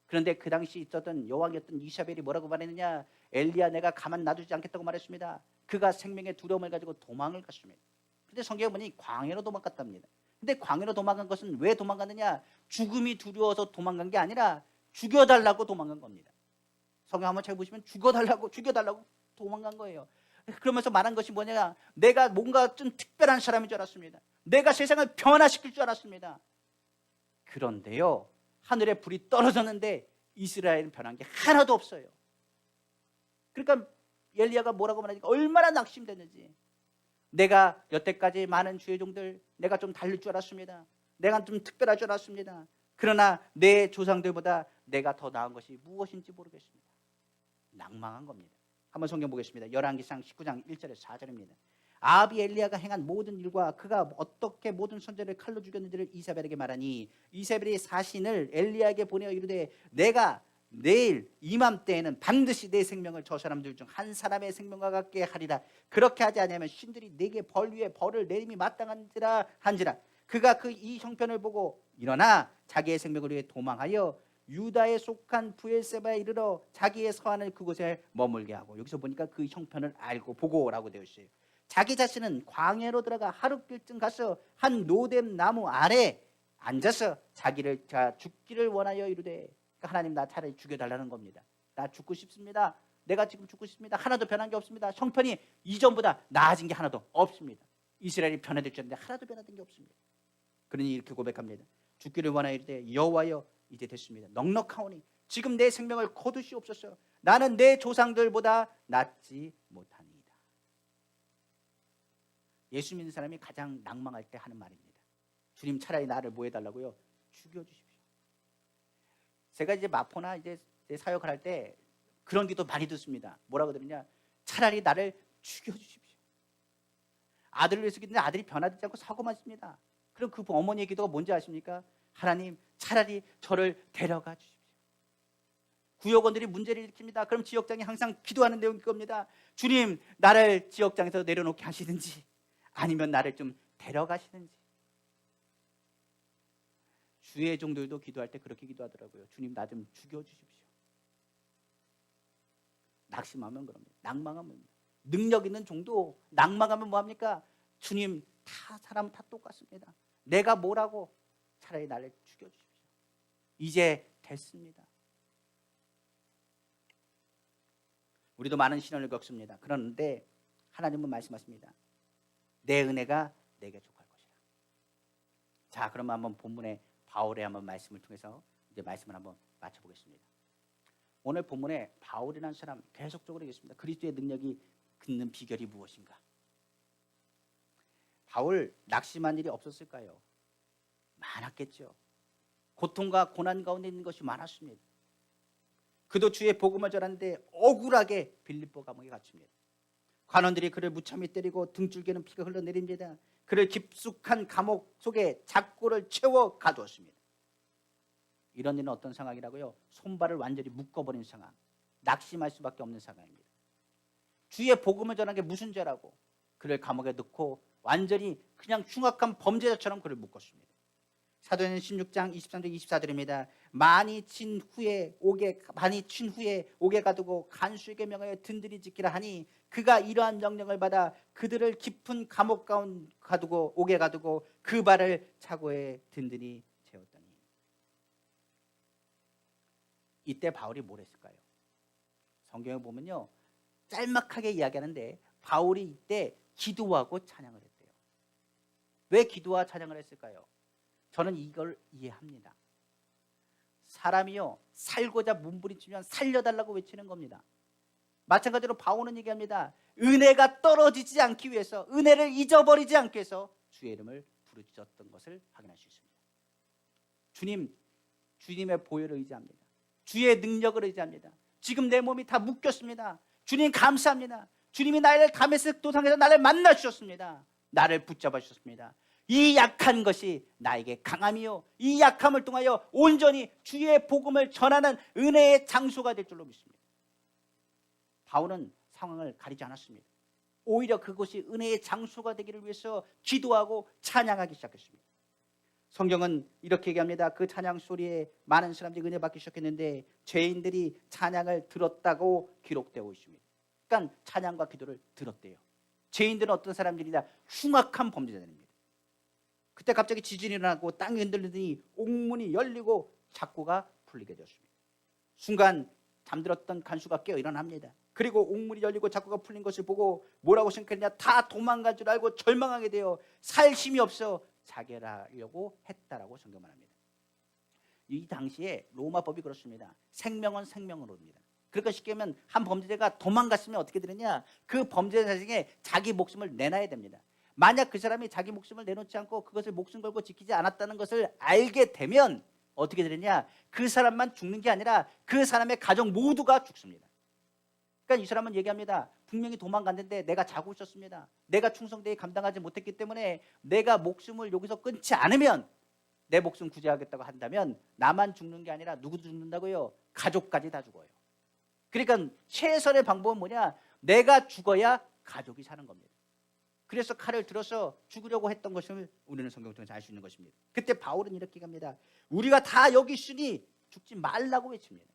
그런데 그 당시 있었던 여왕이었던 이사벨이 뭐라고 말했느냐? 엘리야 내가 가만 놔두지 않겠다고 말했습니다. 그가 생명의 두려움을 가지고 도망을 갔습니다. 그런데 성경에 보니 광야로 도망갔답니다. 근데 광야로 도망간 것은 왜 도망갔느냐? 죽음이 두려워서 도망간 게 아니라 죽여달라고 도망간 겁니다. 성경 한번 잘 보시면 죽여달라고 도망간 거예요. 그러면서 말한 것이 뭐냐? 내가 뭔가 좀 특별한 사람인 줄 알았습니다. 내가 세상을 변화시킬 줄 알았습니다. 그런데요 하늘에 불이 떨어졌는데 이스라엘은 변한 게 하나도 없어요. 그러니까 엘리야가 뭐라고 말하니까 얼마나 낙심됐는지. 내가 여태까지 많은 주의 종들 내가 좀 다를 줄 알았습니다. 내가 좀 특별할 줄 알았습니다. 그러나 내 조상들보다 내가 더 나은 것이 무엇인지 모르겠습니다. 낭망한 겁니다. 한번 성경 보겠습니다. 열왕기상 19장 1절에서 4절입니다. 아합이 엘리야가 행한 모든 일과 그가 어떻게 모든 선지자를 칼로 죽였는지를 이사벨에게 말하니 이사벨이 사신을 엘리야에게 보내어 이르되 내가 내일 이맘때에는 반드시 내 생명을 저 사람들 중 한 사람의 생명과 같게 하리라. 그렇게 하지 아니하면 신들이 내게 벌 위에 벌을 내림이 마땅한지라 한지라. 그가 이 형편을 보고 일어나 자기의 생명을 위해 도망하여 유다에 속한 브엘세바에 이르러 자기의 서한을 그곳에 머물게 하고, 여기서 보니까 그 형편을 알고 보고라고 되어 있어요. 자기 자신은 광야로 들어가 하룻길쯤 가서 한 노뎀 나무 아래 앉아서 자기를 죽기를 원하여 이르되, 그러니까 하나님 나 차라리 죽여달라는 겁니다. 나 죽고 싶습니다. 내가 지금 죽고 싶습니다. 하나도 변한 게 없습니다. 형편이 이전보다 나아진 게 하나도 없습니다. 이스라엘이 변화될 줄 알았는데 하나도 변화된 게 없습니다. 그러니 이렇게 고백합니다. 죽기를 원하여 이르되 여호와여 이제 됐습니다. 넉넉하오니 지금 내 생명을 거두시옵소서. 나는 내 조상들보다 낫지 못하니이다. 예수 믿는 사람이 가장 낭망할 때 하는 말입니다. 주님 차라리 나를 뭐 해달라고요? 죽여주십시오. 제가 이제 마포나 이제 사역을 할 때 그런 기도 많이 듣습니다. 뭐라고 들으냐? 차라리 나를 죽여주십시오. 아들을 위해서 기도했는데 아들이 변화되지 않고 사고만 씁니다. 그럼 그 어머니의 기도가 뭔지 아십니까? 하나님 차라리 저를 데려가 주십시오. 구역원들이 문제를 일으킵니다. 그럼 지역장이 항상 기도하는 내용일 겁니다. 주님 나를 지역장에서 내려놓게 하시든지 아니면 나를 좀 데려가시든지. 주의 종들도 기도할 때 그렇게 기도하더라고요. 주님 나 좀 죽여주십시오. 낙심하면 그럽니다. 낭망하면, 능력 있는 종도 낭망하면 뭐합니까? 주님 사람 다 똑같습니다. 내가 뭐라고? 차라리 나를 죽여주십시오. 이제 됐습니다. 우리도 많은 시련을 겪습니다. 그런데 하나님은 말씀하십니다. 내 은혜가 내게 족할 것이라. 자, 그러면 한번 본문의 바울의 한번 말씀을 통해서 이제 말씀을 한번 맞춰보겠습니다. 오늘 본문에 바울이라는 사람 계속적으로 얘기했습니다. 그리스도의 능력이 긋는 비결이 무엇인가? 바울 낙심한 일이 없었을까요? 많았겠죠. 고통과 고난 가운데 있는 것이 많았습니다. 그도 주의 복음을 전하는데 억울하게 빌립보 감옥에 갇힙니다. 관원들이 그를 무참히 때리고 등줄기에는 피가 흘러내립니다. 그를 깊숙한 감옥 속에 작고를 채워 가두었습니다. 이런 일은 어떤 상황이라고요? 손발을 완전히 묶어버린 상황, 낙심할 수밖에 없는 상황입니다. 주의 복음을 전한 게 무슨 죄라고 그를 감옥에 넣고 완전히 그냥 흉악한 범죄자처럼 그를 묶었습니다. 사도행전 16장 23절 24절입니다. 많이 친 후에 옥에 가두고 간수에게 명하여 든든히 지키라 하니 그가 이러한 명령을 받아 그들을 깊은 감옥 가운데 옥에 가두고 그 발을 차고에 든든히 채웠더니. 이때 바울이 뭘 했을까요? 성경에 보면요 짤막하게 이야기하는데 바울이 이때 기도하고 찬양을 했대요. 왜 기도와 찬양을 했을까요? 저는 이걸 이해합니다. 사람이요 살고자 몸부림치면 살려달라고 외치는 겁니다. 마찬가지로 바울은 얘기합니다. 은혜가 떨어지지 않기 위해서, 은혜를 잊어버리지 않기 위해서 주의 이름을 부르짖었던 것을 확인할 수 있습니다. 주님의 보혈을 의지합니다. 주의 능력을 의지합니다. 지금 내 몸이 다 묶였습니다. 주님 감사합니다. 주님이 나를 다메섹 도상에서 나를 만나 주셨습니다. 나를 붙잡아 주셨습니다. 이 약한 것이 나에게 강함이요 이 약함을 통하여 온전히 주의 복음을 전하는 은혜의 장소가 될 줄로 믿습니다. 바울은 상황을 가리지 않았습니다. 오히려 그것이 은혜의 장소가 되기를 위해서 기도하고 찬양하기 시작했습니다. 성경은 이렇게 얘기합니다. 그 찬양 소리에 많은 사람들이 은혜 받기 시작했는데 죄인들이 찬양을 들었다고 기록되고 있습니다. 그러니까 찬양과 기도를 들었대요. 죄인들은 어떤 사람들이냐? 흉악한 범죄자들입니다. 그때 갑자기 지진이 일어나고 땅이 흔들리더니 옥문이 열리고 작고가 풀리게 되었습니다. 순간 잠들었던 간수가 깨어 일어납니다. 그리고 옥문이 열리고 작고가 풀린 것을 보고 뭐라고 생각했냐? 다 도망갈 줄 알고 절망하게 되어 살 힘이 없어 자결하려고 했다라고 성경 말합니다. 이 당시에 로마법이 그렇습니다. 생명은 생명으로입니다. 그러니까 쉽게 하면 한 범죄자가 도망갔으면 어떻게 되느냐? 그 범죄자 중에 자기 목숨을 내놔야 됩니다. 만약 그 사람이 자기 목숨을 내놓지 않고 그것을 목숨 걸고 지키지 않았다는 것을 알게 되면 어떻게 되느냐? 그 사람만 죽는 게 아니라 그 사람의 가족 모두가 죽습니다. 그러니까 이 사람은 얘기합니다. 분명히 도망갔는데 내가 자고 있었습니다. 내가 충성되게 감당하지 못했기 때문에 내가 목숨을 여기서 끊지 않으면 내 목숨 구제하겠다고 한다면 나만 죽는 게 아니라 누구도 죽는다고요? 가족까지 다 죽어요. 그러니까 최선의 방법은 뭐냐? 내가 죽어야 가족이 사는 겁니다. 그래서 칼을 들어서 죽으려고 했던 것을 우리는 성경 통해서 알 수 있는 것입니다. 그때 바울은 이렇게 합니다. 우리가 다 여기 있으니 죽지 말라고 외칩니다.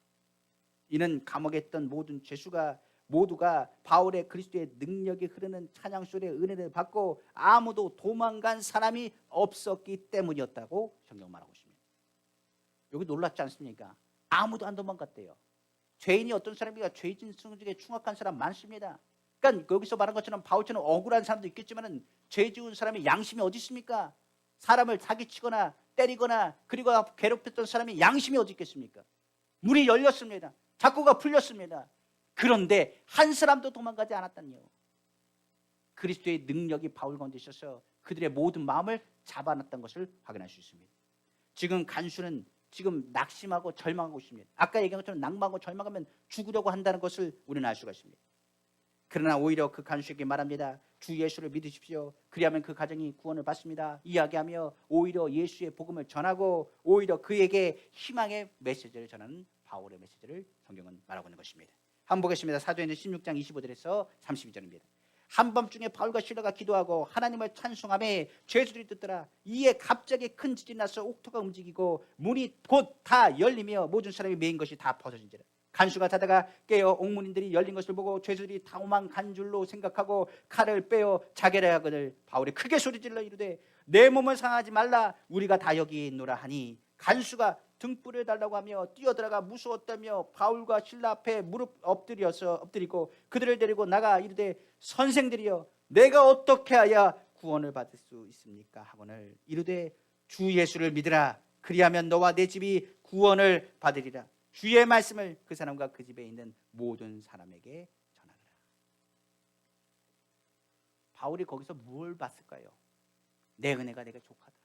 이는 감옥에 있던 모든 죄수가 모두가 바울의 그리스도의 능력이 흐르는 찬양 소리의 은혜를 받고 아무도 도망간 사람이 없었기 때문이었다고 성경 말하고 있습니다. 여기 놀랍지 않습니까? 아무도 안 도망갔대요. 죄인이 어떤 사람이가 죄진 중에 충악한 사람 많습니다. 그러니까 여기서 말한 것처럼 바울처럼 억울한 사람도 있겠지만 죄 지은 사람이 양심이 어디 있습니까? 사람을 사기치거나 때리거나 그리고 괴롭혔던 사람이 양심이 어디 있겠습니까? 문이 열렸습니다. 잡고가 풀렸습니다. 그런데 한 사람도 도망가지 않았다니요. 그리스도의 능력이 바울 가운데 있어서 그들의 모든 마음을 잡아놨던 것을 확인할 수 있습니다. 지금 간수는 지금 낙심하고 절망하고 있습니다. 아까 얘기한 것처럼 낭망하고 절망하면 죽으려고 한다는 것을 우리는 알 수가 있습니다. 그러나 오히려 그 간수에게 말합니다. 주 예수를 믿으십시오. 그리하면 그 가정이 구원을 받습니다. 이야기하며 오히려 예수의 복음을 전하고 오히려 그에게 희망의 메시지를 전하는 바울의 메시지를 성경은 말하고 있는 것입니다. 한번 보겠습니다. 사도행전 16장 25절에서 32절입니다. 한밤중에 바울과 실라가 기도하고 하나님을 찬송하며 죄수들이 듣더라. 이에 갑자기 큰 지진이 나서 옥토가 움직이고 문이 곧 다 열리며 모든 사람이 메인 것이 다 벗어진지라. 간수가 자다가 깨어 옥문인들이 열린 것을 보고 죄수들이 다 도망간 줄로 생각하고 칼을 빼어 자결해 하거늘 바울이 크게 소리질러 이르되 내 몸을 상하지 말라. 우리가 다 여기 있노라 하니 간수가 등불을 달라고 하며 뛰어들어가 무서웠다며 바울과 실라 앞에 무릎 엎드리고 그들을 데리고 나가 이르되 선생들이여 내가 어떻게 하여 구원을 받을 수 있습니까 하거늘 이르되 주 예수를 믿으라. 그리하면 너와 내 집이 구원을 받으리라. 주의 말씀을 그 사람과 그 집에 있는 모든 사람에게 전하라. 바울이 거기서 뭘 봤을까요? 내 은혜가 내게 족하다.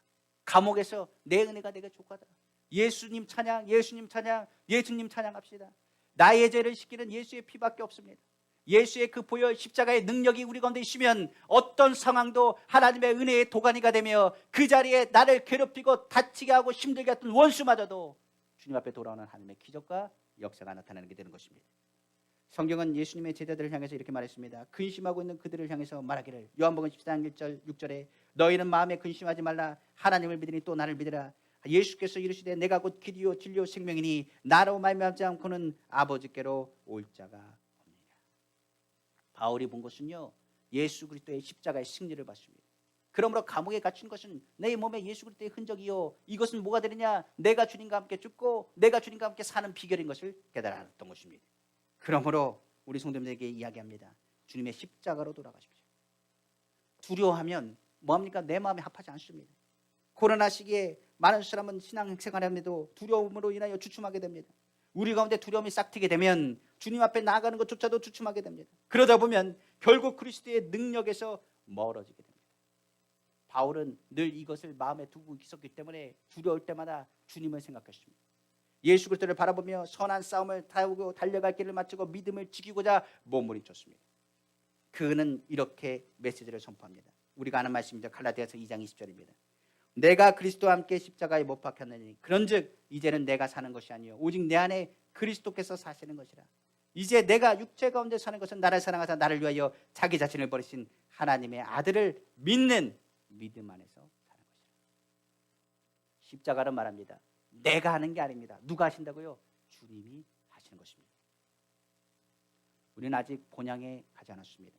감옥에서 내 은혜가 내게 족하다. 예수님 찬양, 예수님 찬양, 예수님 찬양합시다. 나의 죄를 씻기는 예수의 피밖에 없습니다. 예수의 그 보혈 십자가의 능력이 우리 가운데 있으면 어떤 상황도 하나님의 은혜의 도가니가 되며 그 자리에 나를 괴롭히고 다치게 하고 힘들게 했던 원수마저도 주님 앞에 돌아오는 하나님의 기적과 역사가 나타나는 게 되는 것입니다. 성경은 예수님의 제자들을 향해서 이렇게 말했습니다. 근심하고 있는 그들을 향해서 말하기를 요한복음 14장 1절 6절에 너희는 마음에 근심하지 말라. 하나님을 믿으니 또 나를 믿으라. 예수께서 이르시되 내가 곧 길이요 진리요 생명이니 나로 말미암지 않고는 아버지께로 올 자가 없느니라. 바울이 본 것은요 예수 그리스도의 십자가의 승리를 봤습니다. 그러므로 감옥에 갇힌 것은 내 몸에 예수 그리스도의 흔적이요 이것은 뭐가 되느냐 내가 주님과 함께 죽고 내가 주님과 함께 사는 비결인 것을 깨달았던 것입니다. 그러므로 우리 성도님들에게 이야기합니다. 주님의 십자가로 돌아가십시오. 두려워하면 뭐합니까? 내 마음에 합하지 않습니다. 코로나 시기에 많은 사람은 신앙생활에도 두려움으로 인하여 주춤하게 됩니다. 우리 가운데 두려움이 싹트게 되면 주님 앞에 나아가는 것조차도 주춤하게 됩니다. 그러다 보면 결국 그리스도의 능력에서 멀어지게 됩니다. 바울은 늘 이것을 마음에 두고 있었기 때문에 두려울 때마다 주님을 생각했습니다. 예수 그리스도를 바라보며 선한 싸움을 다하고 달려갈 길을 마치고 믿음을 지키고자 몸부림쳤습니다. 그는 이렇게 메시지를 선포합니다. 우리가 아는 말씀입니다. 갈라디아서 2장 20절입니다. 내가 그리스도와 함께 십자가에 못 박혔느니 그런즉 이제는 내가 사는 것이 아니요 오직 내 안에 그리스도께서 사시는 것이라. 이제 내가 육체 가운데 사는 것은 나를 사랑하사 나를 위하여 자기 자신을 버리신 하나님의 아들을 믿는 믿음 안에서 사는 것이라. 십자가는 말합니다. 내가 하는 게 아닙니다. 누가 하신다고요? 주님이 하시는 것입니다. 우리는 아직 본향에 가지 않았습니다.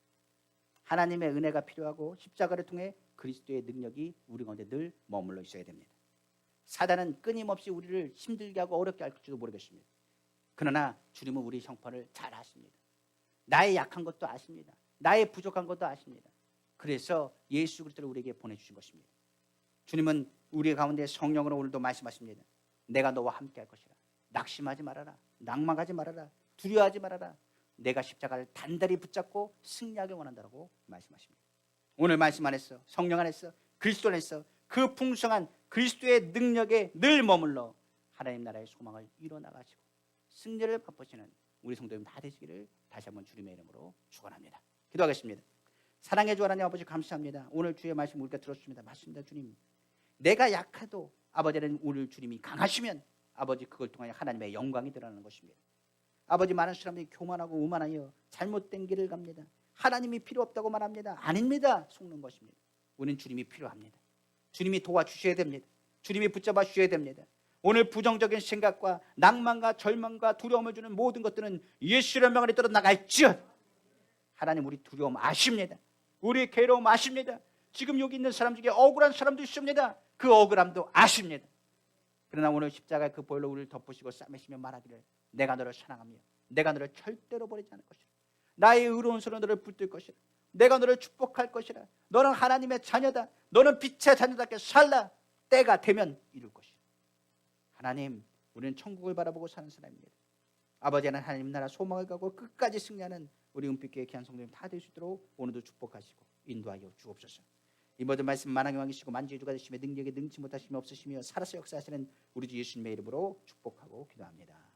하나님의 은혜가 필요하고 십자가를 통해 그리스도의 능력이 우리 가운데 늘 머물러 있어야 됩니다. 사단은 끊임없이 우리를 힘들게 하고 어렵게 할지도 모르겠습니다. 그러나 주님은 우리 형편을 잘 아십니다. 나의 약한 것도 아십니다. 나의 부족한 것도 아십니다. 그래서 예수 그리스도를 우리에게 보내주신 것입니다. 주님은 우리 가운데 성령으로 오늘도 말씀하십니다. 내가 너와 함께 할 것이라. 낙심하지 말아라. 낭망하지 말아라. 두려워하지 말아라. 내가 십자가를 단단히 붙잡고 승리하길 원한다고 말씀하십니다. 오늘 말씀 안에서 성령 안에서 그리스도 안에서 그 풍성한 그리스도의 능력에 늘 머물러 하나님 나라의 소망을 이뤄나가시고 승리를 맛보시는 우리 성도님 다 되시기를 다시 한번 주님의 이름으로 축원합니다. 기도하겠습니다. 사랑해 주 하나님 아버지 감사합니다. 오늘 주의 말씀 우리가 들었습니다. 맞습니다. 주님 내가 약해도 아버지는 오늘 주님이 강하시면 아버지 그걸 통하여 하나님의 영광이 드러나는 것입니다. 아버지 많은 사람들이 교만하고 오만하여 잘못된 길을 갑니다. 하나님이 필요 없다고 말합니다. 아닙니다. 속는 것입니다. 우리는 주님이 필요합니다. 주님이 도와주셔야 됩니다. 주님이 붙잡아 주셔야 됩니다. 오늘 부정적인 생각과 낭만과 절망과 두려움을 주는 모든 것들은 예수의 명을 떠나 나갈지어다. 하나님 우리 두려움 아십니다. 우리 괴로움 아십니다. 지금 여기 있는 사람 중에 억울한 사람도 있습니다. 그 억울함도 아십니다. 그러나 오늘 십자가의 그 보혈로 우리를 덮으시고 싸매시며 말하기를 내가 너를 사랑하며 내가 너를 절대로 버리지 않을 것이라. 나의 의로운 손으로 너를 붙들 것이라. 내가 너를 축복할 것이라. 너는 하나님의 자녀다. 너는 빛의 자녀답게 살라. 때가 되면 이룰 것이라. 하나님, 우리는 천국을 바라보고 사는 사람입니다. 아버지 하나님, 하나님 나라 소망을 가고 끝까지 승리하는 우리 은빛교회 귀한 성도님 다 될 수 있도록 오늘도 축복하시고 인도하여 주옵소서. 이 모든 말씀 만왕의 왕이시고 만주의 주가 되시며 능력에 능치 못하시며 없으시며 살아서 역사하시는 우리 주 예수님의 이름으로 축복하고 기도합니다.